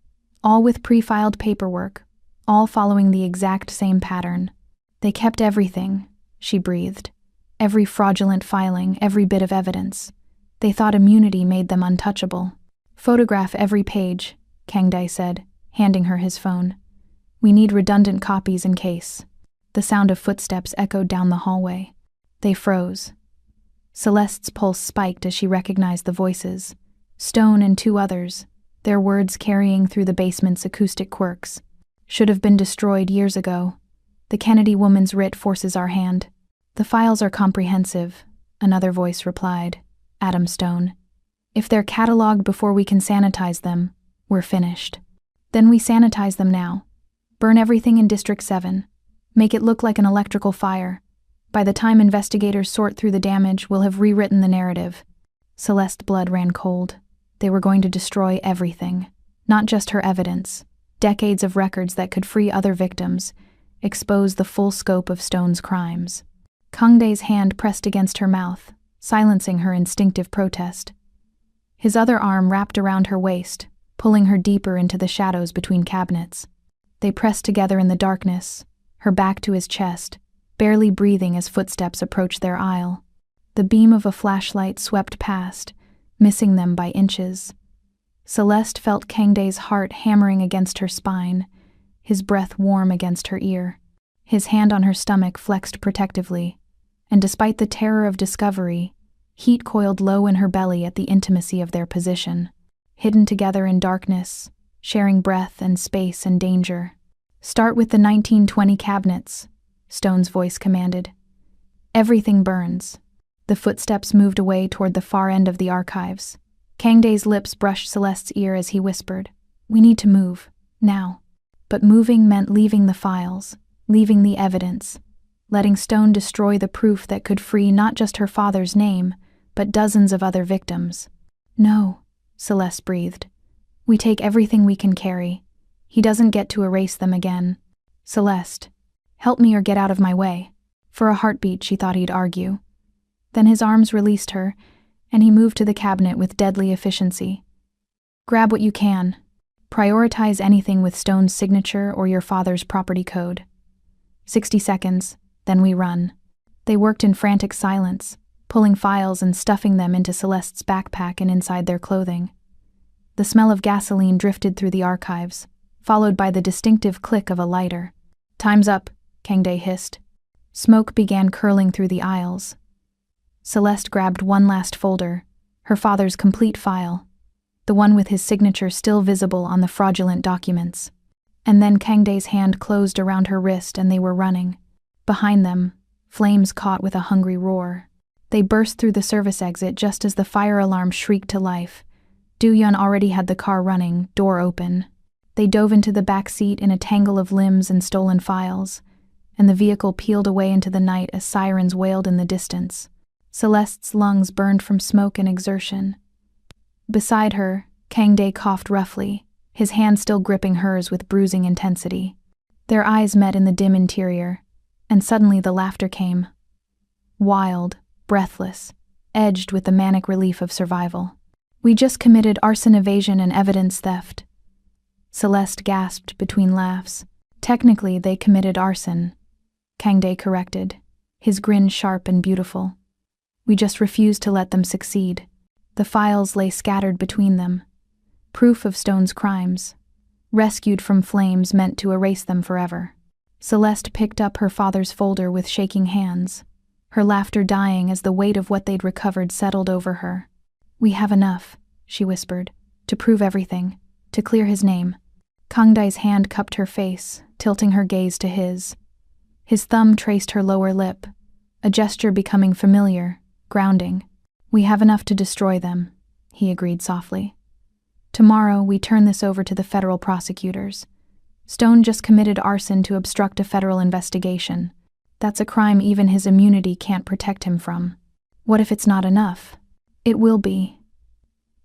all with pre-filed paperwork, all following the exact same pattern. "They kept everything," she breathed. "Every fraudulent filing, every bit of evidence. They thought immunity made them untouchable." "Photograph every page," Kangday said, handing her his phone. "We need redundant copies in case." The sound of footsteps echoed down the hallway. They froze. Celeste's pulse spiked as she recognized the voices. Stone and 2 others, their words carrying through the basement's acoustic quirks. "Should have been destroyed years ago. The Kennedy woman's writ forces our hand." "The files are comprehensive," another voice replied. Adam Stone. "If they're cataloged before we can sanitize them, we're finished." "Then we sanitize them now. Burn everything in District 7. Make it look like an electrical fire. By the time investigators sort through the damage, we'll have rewritten the narrative." Celeste's blood ran cold. They were going to destroy everything. Not just her evidence. Decades of records that could free other victims, expose the full scope of Stone's crimes. Kangday's hand pressed against her mouth, silencing her instinctive protest. His other arm wrapped around her waist, pulling her deeper into the shadows between cabinets. They pressed together in the darkness, her back to his chest, barely breathing as footsteps approached their aisle. The beam of a flashlight swept past, missing them by inches. Celeste felt Kangdae's heart hammering against her spine, his breath warm against her ear. His hand on her stomach flexed protectively, and despite the terror of discovery, heat coiled low in her belly at the intimacy of their position. Hidden together in darkness, sharing breath and space and danger. "Start with the 1920 cabinets," Stone's voice commanded. "Everything burns." The footsteps moved away toward the far end of the archives. Kangdae's lips brushed Celeste's ear as he whispered, "We need to move, now." But moving meant leaving the files, leaving the evidence, letting Stone destroy the proof that could free not just her father's name, but dozens of other victims. "No," Celeste breathed. "We take everything we can carry. He doesn't get to erase them again. Celeste, help me or get out of my way." For a heartbeat, she thought he'd argue. Then his arms released her, and he moved to the cabinet with deadly efficiency. "Grab what you can. Prioritize anything with Stone's signature or your father's property code. 60 seconds, then we run." They worked in frantic silence, pulling files and stuffing them into Celeste's backpack and inside their clothing. The smell of gasoline drifted through the archives, followed by the distinctive click of a lighter. "Time's up," Kangdae hissed. Smoke began curling through the aisles. Celeste grabbed one last folder, her father's complete file, the one with his signature still visible on the fraudulent documents. And then Kangdae's hand closed around her wrist and they were running. Behind them, flames caught with a hungry roar. They burst through the service exit just as the fire alarm shrieked to life. Do-yeon already had the car running, door open. They dove into the back seat in a tangle of limbs and stolen files, and the vehicle peeled away into the night as sirens wailed in the distance. Celeste's lungs burned from smoke and exertion. Beside her, Kangdae coughed roughly, his hand still gripping hers with bruising intensity. Their eyes met in the dim interior, and suddenly the laughter came. Wild, breathless, edged with the manic relief of survival. "We just committed arson, evasion, and evidence theft." Celeste gasped between laughs. "Technically, they committed arson," Kangdae corrected, his grin sharp and beautiful. "We just refused to let them succeed." The files lay scattered between them. Proof of Stone's crimes, rescued from flames meant to erase them forever. Celeste picked up her father's folder with shaking hands, her laughter dying as the weight of what they'd recovered settled over her. "We have enough," she whispered, "to prove everything, to clear his name." Kangdae's hand cupped her face, tilting her gaze to his. His thumb traced her lower lip, a gesture becoming familiar, grounding. "We have enough to destroy them," he agreed softly. "Tomorrow we turn this over to the federal prosecutors. Stone just committed arson to obstruct a federal investigation. That's a crime even his immunity can't protect him from. What if it's not enough? It will be."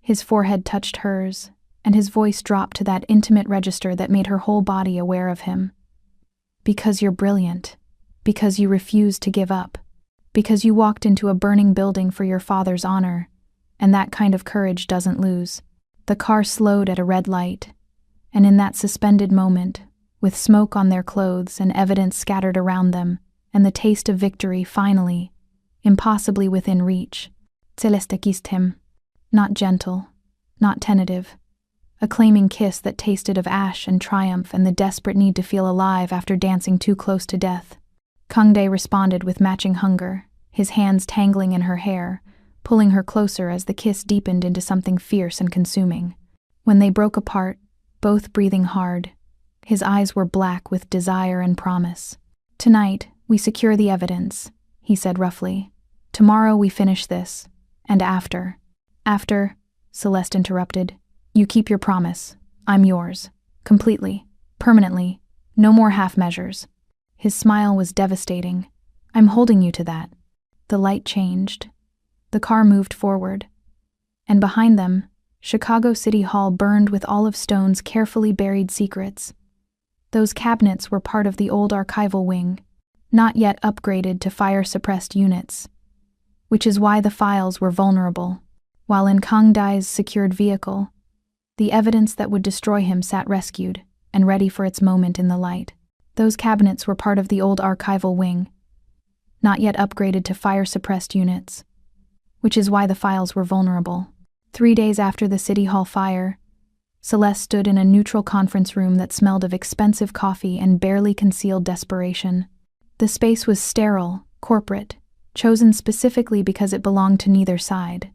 His forehead touched hers, and his voice dropped to that intimate register that made her whole body aware of him. "Because you're brilliant. Because you refused to give up. Because you walked into a burning building for your father's honor, and that kind of courage doesn't lose." The car slowed at a red light, and in that suspended moment, with smoke on their clothes and evidence scattered around them, and the taste of victory finally, impossibly within reach, Celeste kissed him. Not gentle, not tentative. A claiming kiss that tasted of ash and triumph and the desperate need to feel alive after dancing too close to death. Kangdae responded with matching hunger, his hands tangling in her hair, pulling her closer as the kiss deepened into something fierce and consuming. When they broke apart, both breathing hard, his eyes were black with desire and promise. "Tonight, we secure the evidence," he said roughly. "Tomorrow we finish this. And after..." "After," Celeste interrupted. "You keep your promise. I'm yours. Completely. Permanently. No more half measures." His smile was devastating. "I'm holding you to that." The light changed. The car moved forward. And behind them, Chicago City Hall burned with all of Stone's carefully buried secrets. Those cabinets were part of the old archival wing, not yet upgraded to fire-suppressed units, which is why the files were vulnerable, while in Kangdae's secured vehicle, the evidence that would destroy him sat rescued and ready for its moment in the light. Those cabinets were part of the old archival wing, not yet upgraded to fire-suppressed units, which is why the files were vulnerable. 3 days after the City Hall fire, Celeste stood in a neutral conference room that smelled of expensive coffee and barely concealed desperation. The space was sterile, corporate, chosen specifically because it belonged to neither side.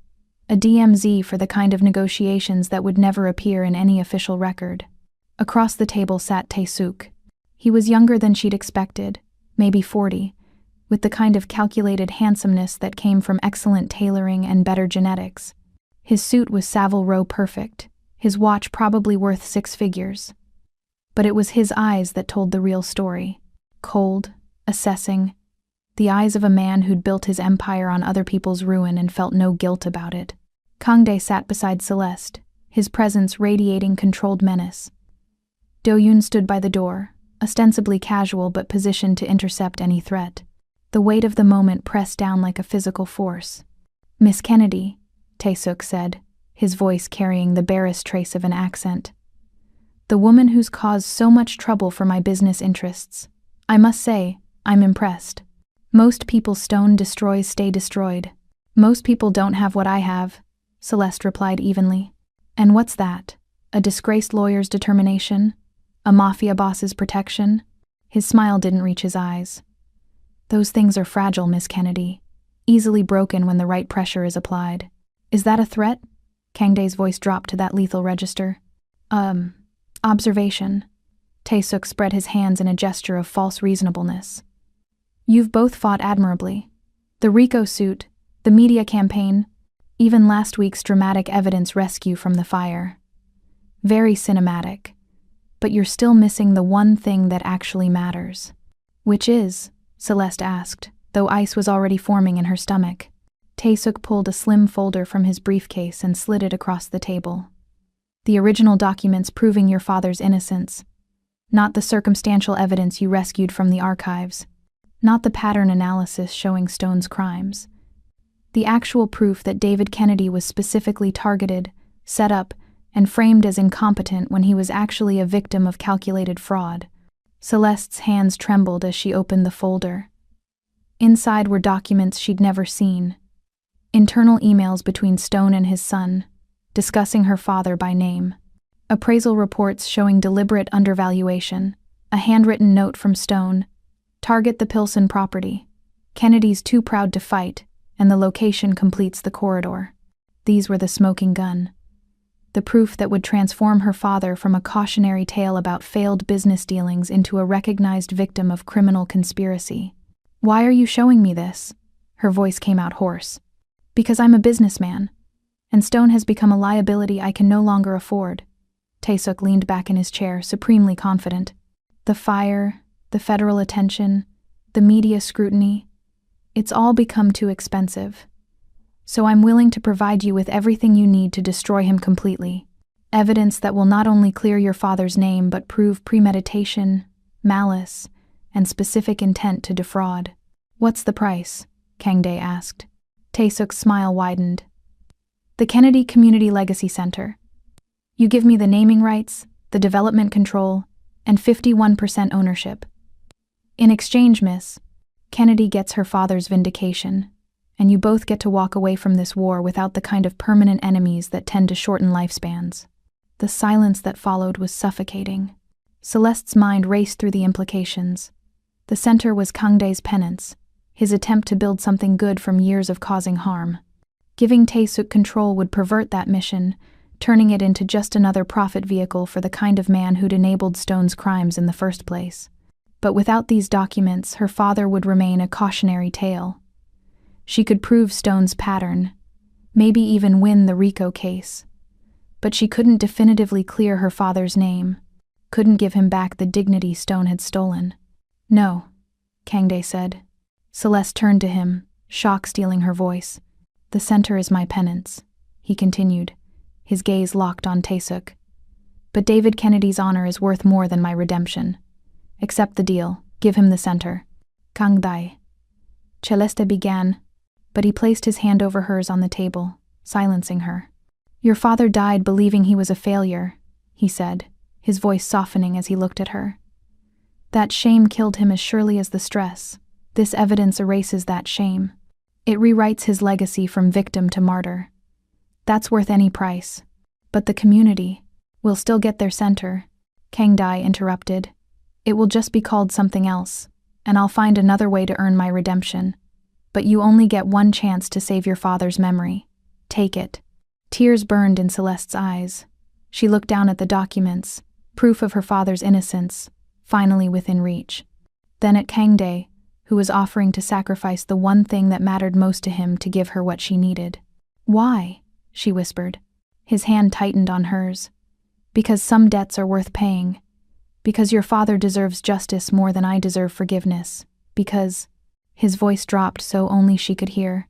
A DMZ for the kind of negotiations that would never appear in any official record. Across the table sat Tae-suk. He was younger than she'd expected, maybe 40, with the kind of calculated handsomeness that came from excellent tailoring and better genetics. His suit was Savile Row perfect, his watch probably worth 6 figures. But it was his eyes that told the real story. Cold, assessing, the eyes of a man who'd built his empire on other people's ruin and felt no guilt about it. Kangdae sat beside Celeste, his presence radiating controlled menace. Do-yoon stood by the door, ostensibly casual but positioned to intercept any threat. The weight of the moment pressed down like a physical force. "Miss Kennedy," Tae-suk said, his voice carrying the barest trace of an accent. "The woman who's caused so much trouble for my business interests. I must say, I'm impressed. Most people's stone destroys stay destroyed. Most people don't have what I have," Celeste replied evenly. "And what's that? A disgraced lawyer's determination? A mafia boss's protection?" His smile didn't reach his eyes. "Those things are fragile, Miss Kennedy. Easily broken when the right pressure is applied." "Is that a threat?" Kangdae's voice dropped to that lethal register. Observation." Tae-suk spread his hands in a gesture of false reasonableness. "You've both fought admirably. The RICO suit, the media campaign, even last week's dramatic evidence rescue from the fire. Very cinematic. But you're still missing the one thing that actually matters." "Which is?" Celeste asked, though ice was already forming in her stomach. Tae-suk pulled a slim folder from his briefcase and slid it across the table. "The original documents proving your father's innocence. Not the circumstantial evidence you rescued from the archives. Not the pattern analysis showing Stone's crimes. The actual proof that David Kennedy was specifically targeted, set up, and framed as incompetent when he was actually a victim of calculated fraud." Celeste's hands trembled as she opened the folder. Inside were documents she'd never seen. Internal emails between Stone and his son, discussing her father by name. Appraisal reports showing deliberate undervaluation. A handwritten note from Stone. "Target the Pilsen property. Kennedy's too proud to fight, and the location completes the corridor." These were the smoking gun. The proof that would transform her father from a cautionary tale about failed business dealings into a recognized victim of criminal conspiracy. "Why are you showing me this?" Her voice came out hoarse. "Because I'm a businessman, and Stone has become a liability I can no longer afford." Tae-suk leaned back in his chair, supremely confident. "The fire, the federal attention, the media scrutiny, it's all become too expensive. So I'm willing to provide you with everything you need to destroy him completely. Evidence that will not only clear your father's name but prove premeditation, malice, and specific intent to defraud." "What's the price?" Kangdae asked. Tae-suk's smile widened. "The Kennedy Community Legacy Center. You give me the naming rights, the development control, and 51% ownership. In exchange, Miss, Kennedy gets her father's vindication, and you both get to walk away from this war without the kind of permanent enemies that tend to shorten lifespans." The silence that followed was suffocating. Celeste's mind raced through the implications. The center was Kangdae's penance, his attempt to build something good from years of causing harm. Giving Tae-suk control would pervert that mission, turning it into just another profit vehicle for the kind of man who'd enabled Stone's crimes in the first place. But without these documents, her father would remain a cautionary tale. She could prove Stone's pattern, maybe even win the RICO case. But she couldn't definitively clear her father's name, couldn't give him back the dignity Stone had stolen. "No," Kangdae said. Celeste turned to him, shock stealing her voice. "The center is my penance," he continued, his gaze locked on Tae-suk. "But David Kennedy's honor is worth more than my redemption. Accept the deal, give him the center." "Kangdae," Celeste began, but he placed his hand over hers on the table, silencing her. "Your father died believing he was a failure," he said, his voice softening as he looked at her. "That shame killed him as surely as the stress, This evidence erases that shame. It rewrites his legacy from victim to martyr. That's worth any price. But the community will still get their center, Kang Dai interrupted. It will just be called something else, and I'll find another way to earn my redemption. But you only get one chance to save your father's memory. Take it. Tears burned in Celeste's eyes. She looked down at the documents, proof of her father's innocence, finally within reach. Then at Kang Dai, who was offering to sacrifice the one thing that mattered most to him to give her what she needed. Why? She whispered. His hand tightened on hers. Because some debts are worth paying. Because your father deserves justice more than I deserve forgiveness. Because... His voice dropped so only she could hear.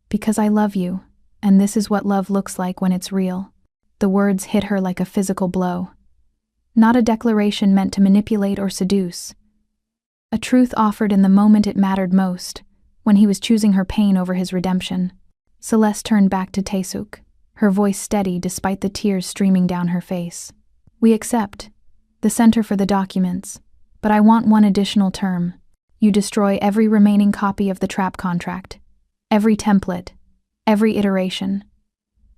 Because I love you, and this is what love looks like when it's real. The words hit her like a physical blow. Not a declaration meant to manipulate or seduce. A truth offered in the moment it mattered most, when he was choosing her pain over his redemption. Celeste turned back to Taesuk, her voice steady despite the tears streaming down her face. We accept. The center for the documents. But I want one additional term. You destroy every remaining copy of the trap contract. Every template. Every iteration.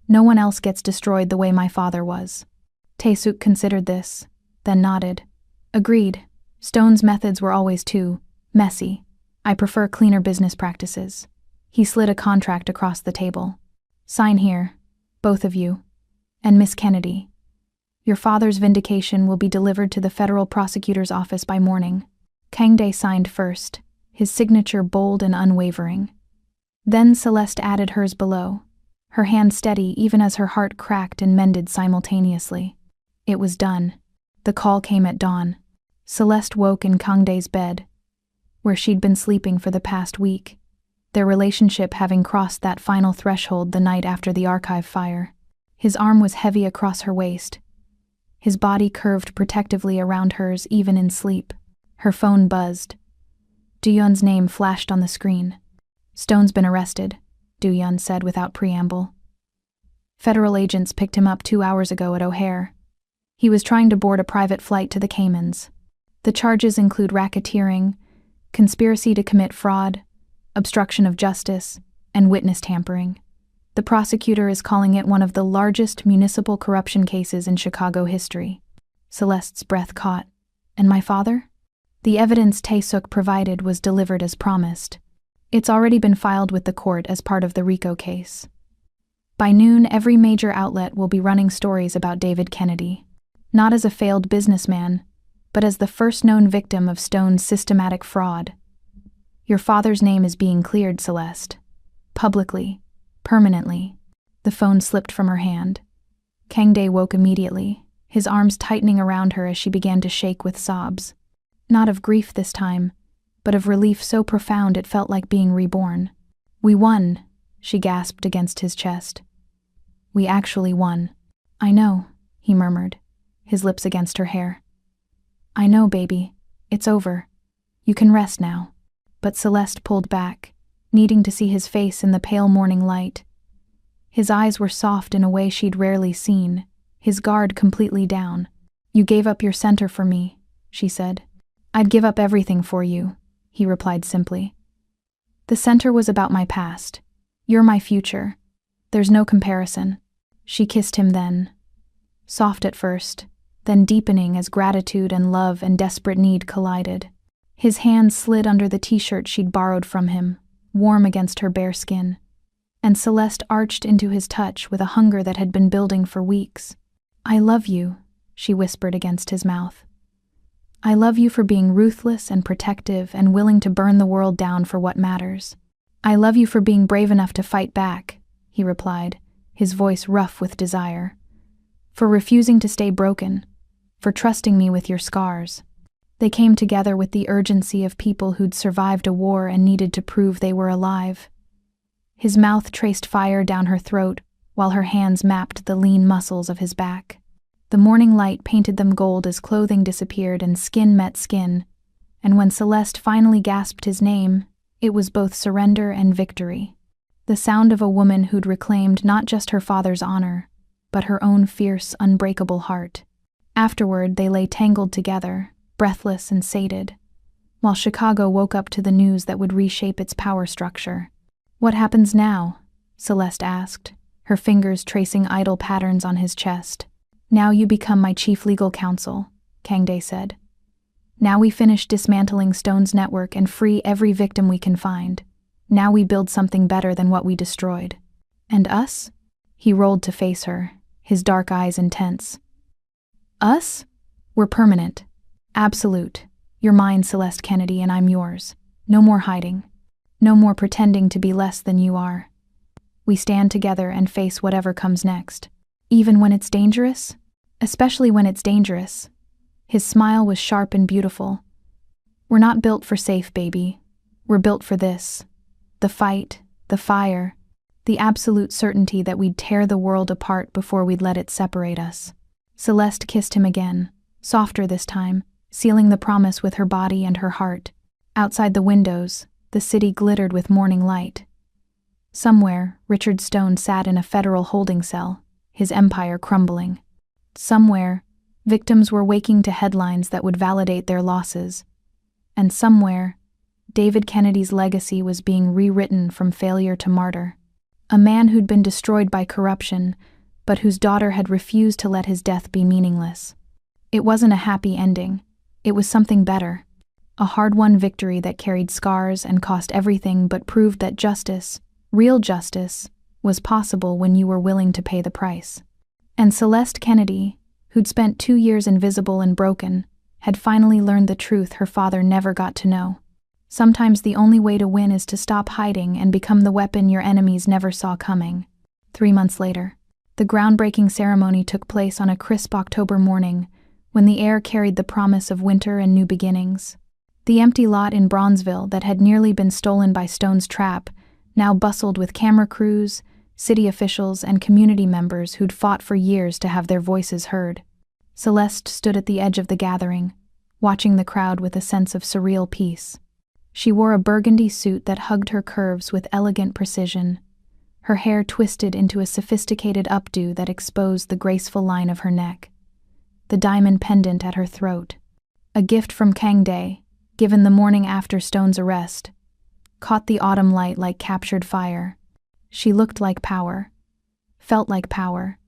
No one else gets destroyed the way my father was. Taesuk considered this, then nodded. Agreed. Stone's methods were always too messy. I prefer cleaner business practices. He slid a contract across the table. Sign here, both of you. And Miss Kennedy. Your father's vindication will be delivered to the federal prosecutor's office by morning. Kang Dai signed first, his signature bold and unwavering. Then Celeste added hers below, her hand steady even as her heart cracked and mended simultaneously. It was done. The call came at dawn. Celeste woke in Kang Dai's bed, where she'd been sleeping for the past week, their relationship having crossed that final threshold the night after the archive fire. His arm was heavy across her waist, his body curved protectively around hers even in sleep. Her phone buzzed. Du-Yun's name flashed on the screen. Stone's been arrested, Du-Yun said without preamble. Federal agents picked him up 2 hours ago at O'Hare. He was trying to board a private flight to the Caymans. The charges include racketeering, conspiracy to commit fraud, obstruction of justice, and witness tampering. The prosecutor is calling it one of the largest municipal corruption cases in Chicago history. Celeste's breath caught. And my father? The evidence Taesuk provided was delivered as promised. It's already been filed with the court as part of the RICO case. By noon, every major outlet will be running stories about David Kennedy. Not as a failed businessman, but as the first known victim of Stone's systematic fraud. Your father's name is being cleared, Celeste. Publicly. Permanently. The phone slipped from her hand. Kang Dai woke immediately, his arms tightening around her as she began to shake with sobs. Not of grief this time, but of relief so profound it felt like being reborn. We won, she gasped against his chest. We actually won. I know, he murmured, his lips against her hair. I know, baby. It's over. You can rest now. But Celeste pulled back, needing to see his face in the pale morning light. His eyes were soft in a way she'd rarely seen, his guard completely down. You gave up your center for me, she said. I'd give up everything for you, he replied simply. The center was about my past. You're my future. There's no comparison. She kissed him then. Soft at first, then deepening as gratitude and love and desperate need collided. His hand slid under the t-shirt she'd borrowed from him, warm against her bare skin. And Celeste arched into his touch with a hunger that had been building for weeks. I love you, she whispered against his mouth. I love you for being ruthless and protective and willing to burn the world down for what matters. I love you for being brave enough to fight back, he replied, his voice rough with desire. For refusing to stay broken. For trusting me with your scars. They came together with the urgency of people who'd survived a war and needed to prove they were alive. His mouth traced fire down her throat, while her hands mapped the lean muscles of his back. The morning light painted them gold as clothing disappeared and skin met skin, and when Celeste finally gasped his name, it was both surrender and victory. The sound of a woman who'd reclaimed not just her father's honor, but her own fierce, unbreakable heart. Afterward, they lay tangled together, breathless and sated. while Chicago woke up to the news that would reshape its power structure. "What happens now?" Celeste asked, her fingers tracing idle patterns on his chest. "Now you become my chief legal counsel," Kangday said. "Now we finish dismantling Stone's network and free every victim we can find. Now we build something better than what we destroyed." "And us?" He rolled to face her, his dark eyes intense. "Us? We're permanent. Absolute. You're mine, Celeste Kennedy, and I'm yours. No more hiding. No more pretending to be less than you are. We stand together and face whatever comes next. Even when it's dangerous? Especially when it's dangerous." His smile was sharp and beautiful. "We're not built for safe, baby. We're built for this. The fight, the fire, the absolute certainty that we'd tear the world apart before we'd let it separate us." Celeste kissed him again, softer this time, sealing the promise with her body and her heart. Outside the windows, the city glittered with morning light. Somewhere, Richard Stone sat in a federal holding cell, his empire crumbling. Somewhere, victims were waking to headlines that would validate their losses. And somewhere, David Kennedy's legacy was being rewritten from failure to martyr. A man who'd been destroyed by corruption, but whose daughter had refused to let his death be meaningless. It wasn't a happy ending. It was something better. A hard-won victory that carried scars and cost everything but proved that justice, real justice, was possible when you were willing to pay the price. And Celeste Kennedy, who'd spent 2 years invisible and broken, had finally learned the truth her father never got to know. Sometimes the only way to win is to stop hiding and become the weapon your enemies never saw coming. 3 months later, the groundbreaking ceremony took place on a crisp October morning, when the air carried the promise of winter and new beginnings. The empty lot in Bronzeville that had nearly been stolen by Stone's trap now bustled with camera crews, city officials, and community members who'd fought for years to have their voices heard. Celeste stood at the edge of the gathering, watching the crowd with a sense of surreal peace. She wore a burgundy suit that hugged her curves with elegant precision, her hair twisted into a sophisticated updo that exposed the graceful line of her neck. The diamond pendant at her throat, a gift from Kangday, given the morning after Stone's arrest, caught the autumn light like captured fire. She looked like power, felt like power,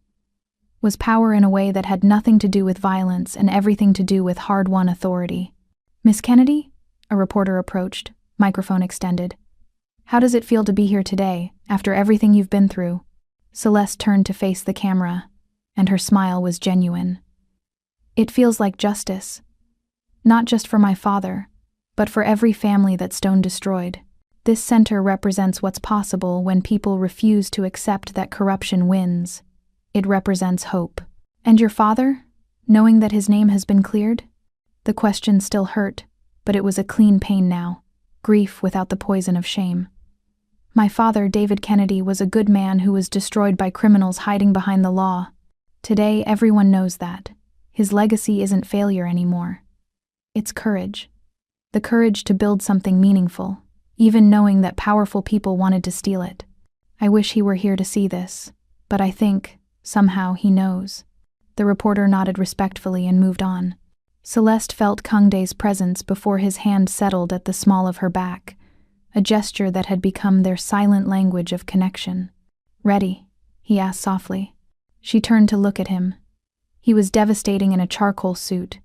was power in a way that had nothing to do with violence and everything to do with hard-won authority. "Miss Kennedy?" A reporter approached, microphone extended. "How does it feel to be here today, after everything you've been through?" Celeste turned to face the camera, and her smile was genuine. "It feels like justice. Not just for my father, but for every family that Stone destroyed. This center represents what's possible when people refuse to accept that corruption wins. It represents hope." "And your father, knowing that his name has been cleared?" The question still hurt, but it was a clean pain now, grief without the poison of shame. "My father, David Kennedy, was a good man who was destroyed by criminals hiding behind the law. Today, everyone knows that. His legacy isn't failure anymore. It's courage. The courage to build something meaningful, even knowing that powerful people wanted to steal it. I wish he were here to see this, but I think, somehow, he knows." The reporter nodded respectfully and moved on. Celeste felt Kangday's presence before his hand settled at the small of her back, a gesture that had become their silent language of connection. "Ready?" he asked softly. She turned to look at him. He was devastating in a charcoal suit,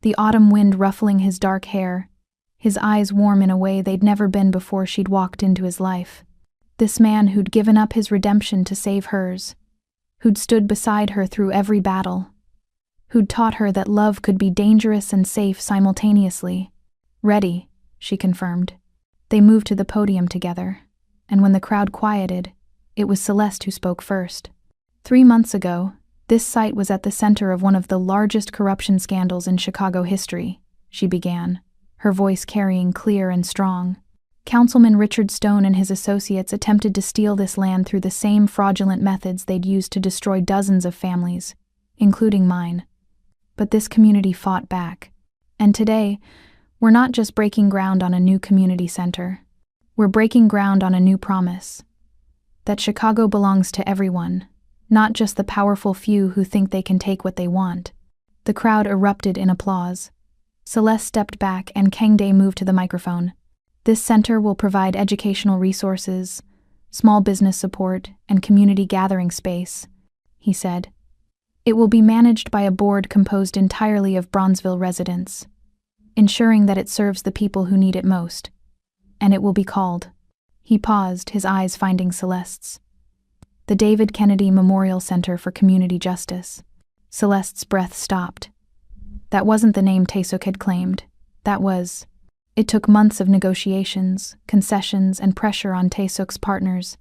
the autumn wind ruffling his dark hair, his eyes warm in a way they'd never been before she'd walked into his life. This man who'd given up his redemption to save hers, who'd stood beside her through every battle, who'd taught her that love could be dangerous and safe simultaneously. "Ready," she confirmed. They moved to the podium together, and when the crowd quieted, it was Celeste who spoke first. 3 months ago, this site was at the center of one of the largest corruption scandals in Chicago history, she began, her voice carrying clear and strong. Councilman Richard Stone and his associates attempted to steal this land through the same fraudulent methods they'd used to destroy dozens of families, including mine. But this community fought back. And today, we're not just breaking ground on a new community center. We're breaking ground on a new promise. That Chicago belongs to everyone, not just the powerful few who think they can take what they want. The crowd erupted in applause. Celeste stepped back and Kangdae moved to the microphone. This center will provide educational resources, small business support, and community gathering space, he said. It will be managed by a board composed entirely of Bronzeville residents, ensuring that it serves the people who need it most. And it will be called. He paused, his eyes finding Celeste's. The David Kennedy Memorial Center for Community Justice. Celeste's breath stopped. That wasn't the name Taesuk had claimed. That was. It took months of negotiations, concessions, and pressure on Taesuk's partners.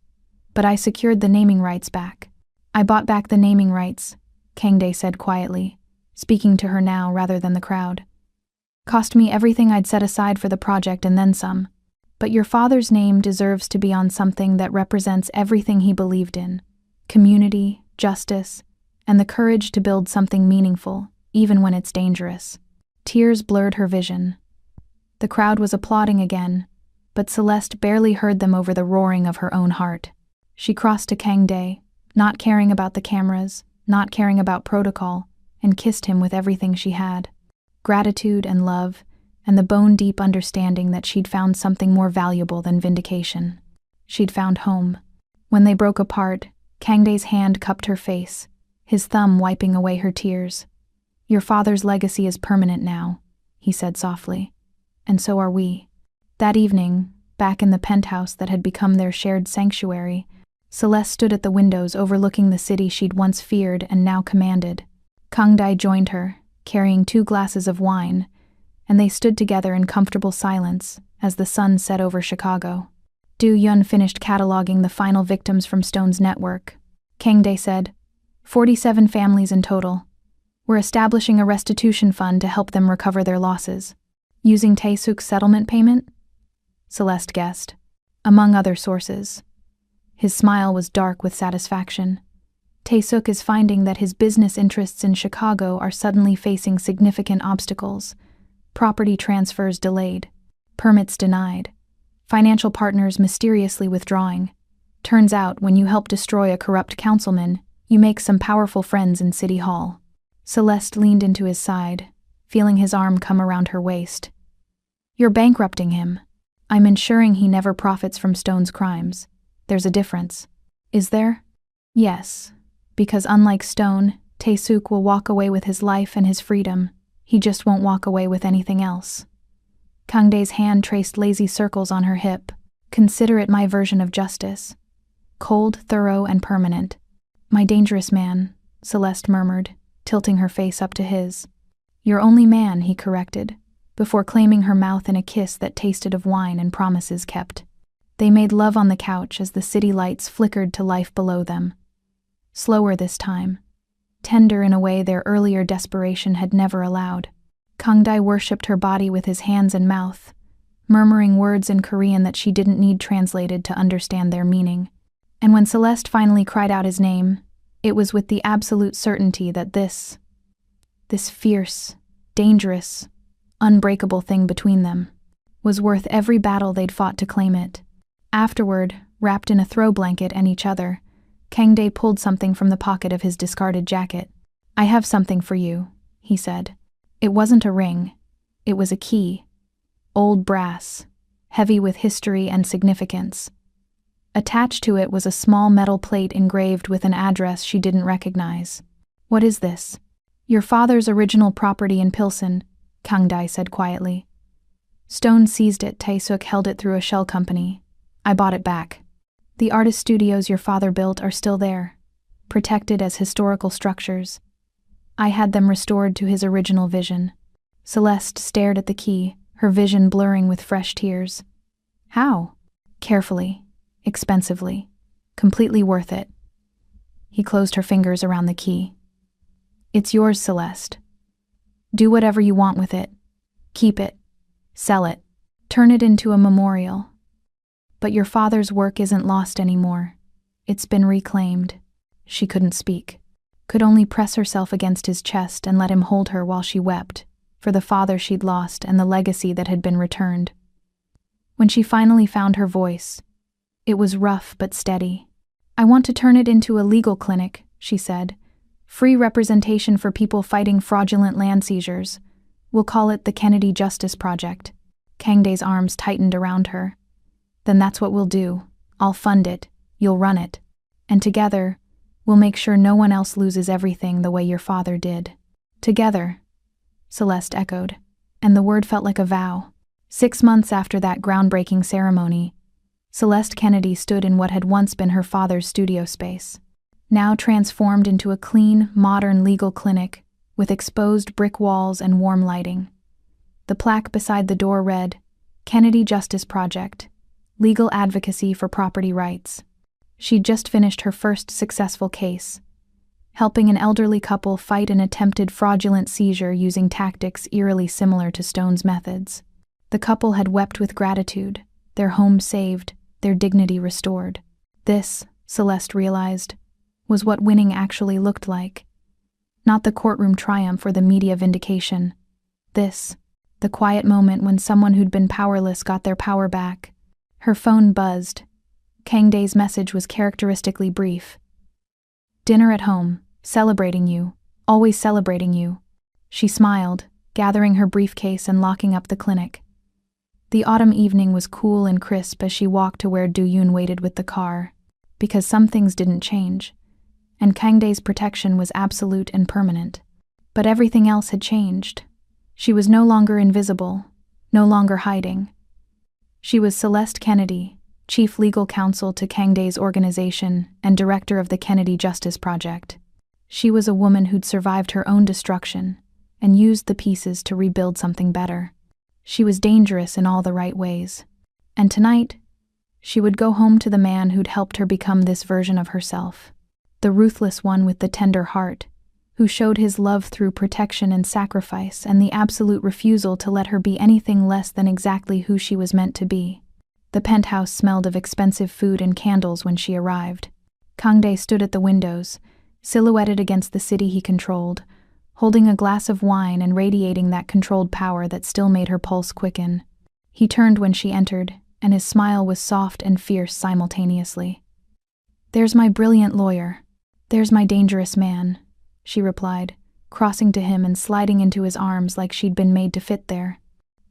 But I secured the naming rights back. I bought back the naming rights, Kangdae said quietly, speaking to her now rather than the crowd. Cost me everything I'd set aside for the project and then some. But your father's name deserves to be on something that represents everything he believed in. Community, justice, and the courage to build something meaningful, even when it's dangerous. Tears blurred her vision. The crowd was applauding again, but Celeste barely heard them over the roaring of her own heart. She crossed to Kangdae, not caring about the cameras, not caring about protocol, and kissed him with everything she had. Gratitude and love, and the bone-deep understanding that she'd found something more valuable than vindication. She'd found home. When they broke apart, Kangdae's hand cupped her face, his thumb wiping away her tears. Your father's legacy is permanent now, he said softly. And so are we. That evening, back in the penthouse that had become their shared sanctuary, Celeste stood at the windows overlooking the city she'd once feared and now commanded. Kangdae joined her, carrying 2 glasses of wine, and they stood together in comfortable silence as the sun set over Chicago. Du Yun finished cataloging the final victims from Stone's network. Kangdae said, 47 families in total. We're establishing a restitution fund to help them recover their losses. Using Taesuk's settlement payment? Celeste guessed. Among other sources. His smile was dark with satisfaction. Taesuk is finding that his business interests in Chicago are suddenly facing significant obstacles. Property transfers delayed. Permits denied. Financial partners mysteriously withdrawing. Turns out, when you help destroy a corrupt councilman, you make some powerful friends in City Hall. Celeste leaned into his side, feeling his arm come around her waist. You're bankrupting him. I'm ensuring he never profits from Stone's crimes. There's a difference. Is there? Yes, because unlike Stone, Taesuk will walk away with his life and his freedom. He just won't walk away with anything else. Kangdae's hand traced lazy circles on her hip. Consider it my version of justice. Cold, thorough, and permanent. My dangerous man, Celeste murmured, tilting her face up to his. Your only man, he corrected, before claiming her mouth in a kiss that tasted of wine and promises kept. They made love on the couch as the city lights flickered to life below them. Slower this time. Tender in a way their earlier desperation had never allowed. Kangdae worshipped her body with his hands and mouth, murmuring words in Korean that she didn't need translated to understand their meaning. And when Celeste finally cried out his name, it was with the absolute certainty that this fierce, dangerous, unbreakable thing between them was worth every battle they'd fought to claim it. Afterward, wrapped in a throw blanket and each other, Kangdae pulled something from the pocket of his discarded jacket. I have something for you, he said. It wasn't a ring. It was a key. Old brass, heavy with history and significance. Attached to it was a small metal plate engraved with an address she didn't recognize. What is this? Your father's original property in Pilsen, Kangdae said quietly. Stone seized it. Taesuk held it through a shell company. I bought it back. The artist studios your father built are still there, protected as historical structures. I had them restored to his original vision. Celeste stared at the key, her vision blurring with fresh tears. How? Carefully, expensively, completely worth it. He closed her fingers around the key. It's yours, Celeste. Do whatever you want with it. Keep it. Sell it. Turn it into a memorial. But your father's work isn't lost anymore. It's been reclaimed. She couldn't speak, could only press herself against his chest and let him hold her while she wept, for the father she'd lost and the legacy that had been returned. When she finally found her voice, it was rough but steady. I want to turn it into a legal clinic, she said. Free representation for people fighting fraudulent land seizures. We'll call it the Kennedy Justice Project. Kangdae's arms tightened around her. Then that's what we'll do. I'll fund it, you'll run it. And together, we'll make sure no one else loses everything the way your father did. Together, Celeste echoed, and the word felt like a vow. 6 months after that groundbreaking ceremony, Celeste Kennedy stood in what had once been her father's studio space, now transformed into a clean, modern legal clinic with exposed brick walls and warm lighting. The plaque beside the door read, Kennedy Justice Project, Legal Advocacy for Property Rights. She'd just finished her first successful case, helping an elderly couple fight an attempted fraudulent seizure using tactics eerily similar to Stone's methods. The couple had wept with gratitude, their home saved, their dignity restored. This, Celeste realized, was what winning actually looked like. Not the courtroom triumph or the media vindication. This, the quiet moment when someone who'd been powerless got their power back. Her phone buzzed. Kangdae's message was characteristically brief. Dinner at home, celebrating you, always celebrating you. She smiled, gathering her briefcase and locking up the clinic. The autumn evening was cool and crisp as she walked to where Do-yoon waited with the car, because some things didn't change, and Kangdae's protection was absolute and permanent. But everything else had changed. She was no longer invisible, no longer hiding. She was Celeste Kennedy, Chief Legal Counsel to Kangdae's organization and Director of the Kennedy Justice Project. She was a woman who'd survived her own destruction and used the pieces to rebuild something better. She was dangerous in all the right ways. And tonight, she would go home to the man who'd helped her become this version of herself. The ruthless one with the tender heart, who showed his love through protection and sacrifice and the absolute refusal to let her be anything less than exactly who she was meant to be. The penthouse smelled of expensive food and candles when she arrived. Kangdae stood at the windows, silhouetted against the city he controlled, holding a glass of wine and radiating that controlled power that still made her pulse quicken. He turned when she entered, and his smile was soft and fierce simultaneously. "There's my brilliant lawyer. There's my dangerous man," she replied, crossing to him and sliding into his arms like she'd been made to fit there.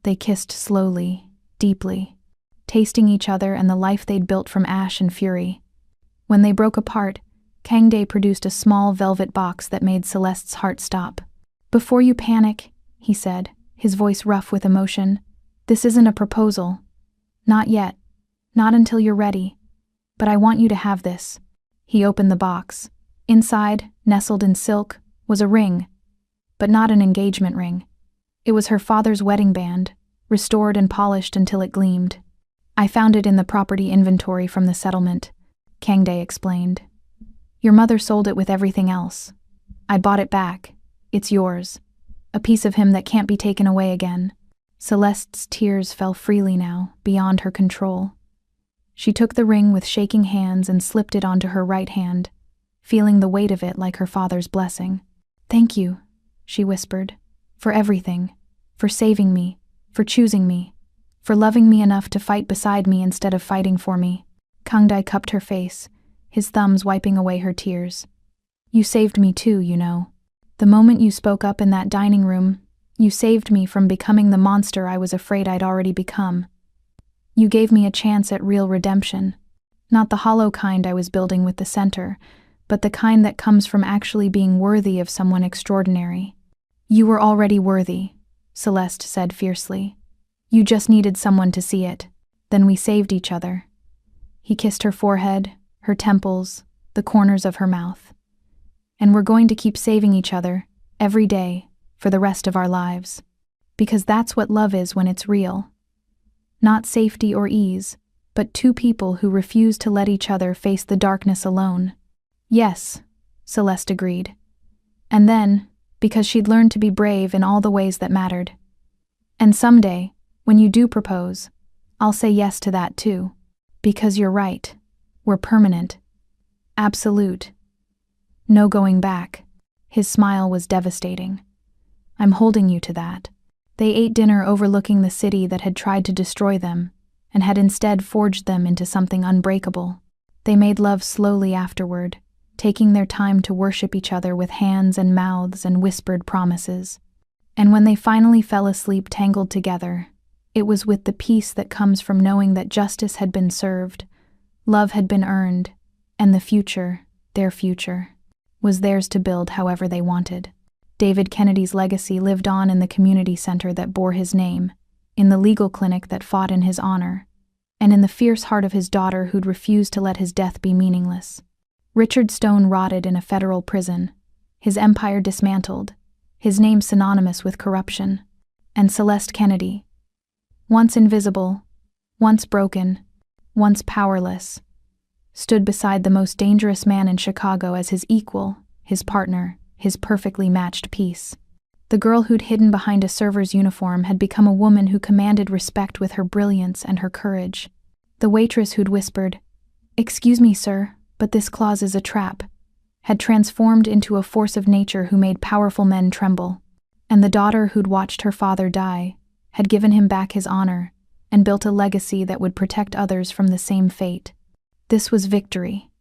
They kissed slowly, deeply, tasting each other and the life they'd built from ash and fury. When they broke apart, Kangdae produced a small velvet box that made Celeste's heart stop. "Before you panic," he said, his voice rough with emotion, "this isn't a proposal. Not yet. Not until you're ready. But I want you to have this." He opened the box. Inside, nestled in silk, was a ring. But not an engagement ring. It was her father's wedding band, restored and polished until it gleamed. "I found it in the property inventory from the settlement," Kangdae explained. "Your mother sold it with everything else. I bought it back. It's yours. A piece of him that can't be taken away again." Celeste's tears fell freely now, beyond her control. She took the ring with shaking hands and slipped it onto her right hand, feeling the weight of it like her father's blessing. "Thank you," she whispered, "for everything, for saving me, for choosing me, for loving me enough to fight beside me instead of fighting for me." Kangdae cupped her face, his thumbs wiping away her tears. "You saved me too, you know. The moment you spoke up in that dining room, you saved me from becoming the monster I was afraid I'd already become. You gave me a chance at real redemption. Not the hollow kind I was building with the center, but the kind that comes from actually being worthy of someone extraordinary." "You were already worthy," Celeste said fiercely. "You just needed someone to see it. Then we saved each other." He kissed her forehead, her temples, the corners of her mouth. "And we're going to keep saving each other, every day, for the rest of our lives. Because that's what love is when it's real. Not safety or ease, but two people who refuse to let each other face the darkness alone." "Yes," Celeste agreed. And then, because she'd learned to be brave in all the ways that mattered. "And someday, when you do propose, I'll say yes to that too. Because you're right. We're permanent. Absolute. No going back." His smile was devastating. "I'm holding you to that." They ate dinner overlooking the city that had tried to destroy them, and had instead forged them into something unbreakable. They made love slowly afterward, taking their time to worship each other with hands and mouths and whispered promises. And when they finally fell asleep tangled together, it was with the peace that comes from knowing that justice had been served, love had been earned, and the future, their future, was theirs to build however they wanted. David Kennedy's legacy lived on in the community center that bore his name, in the legal clinic that fought in his honor, and in the fierce heart of his daughter who'd refused to let his death be meaningless. Richard Stone rotted in a federal prison, his empire dismantled, his name synonymous with corruption. And Celeste Kennedy, once invisible, once broken, once powerless, stood beside the most dangerous man in Chicago as his equal, his partner, his perfectly matched piece. The girl who'd hidden behind a server's uniform had become a woman who commanded respect with her brilliance and her courage. The waitress who'd whispered, "Excuse me, sir, but this clause is a trap," had transformed into a force of nature who made powerful men tremble. And the daughter who'd watched her father die had given him back his honor and built a legacy that would protect others from the same fate. This was victory.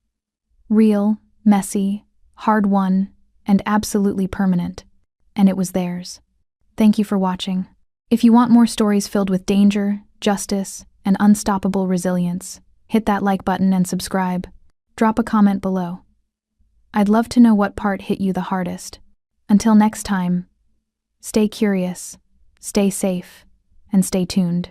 Real, messy, hard-won, and absolutely permanent. And it was theirs. Thank you for watching. If you want more stories filled with danger, justice, and unstoppable resilience, hit that like button and subscribe. Drop a comment below. I'd love to know what part hit you the hardest. Until next time, stay curious, stay safe, and stay tuned.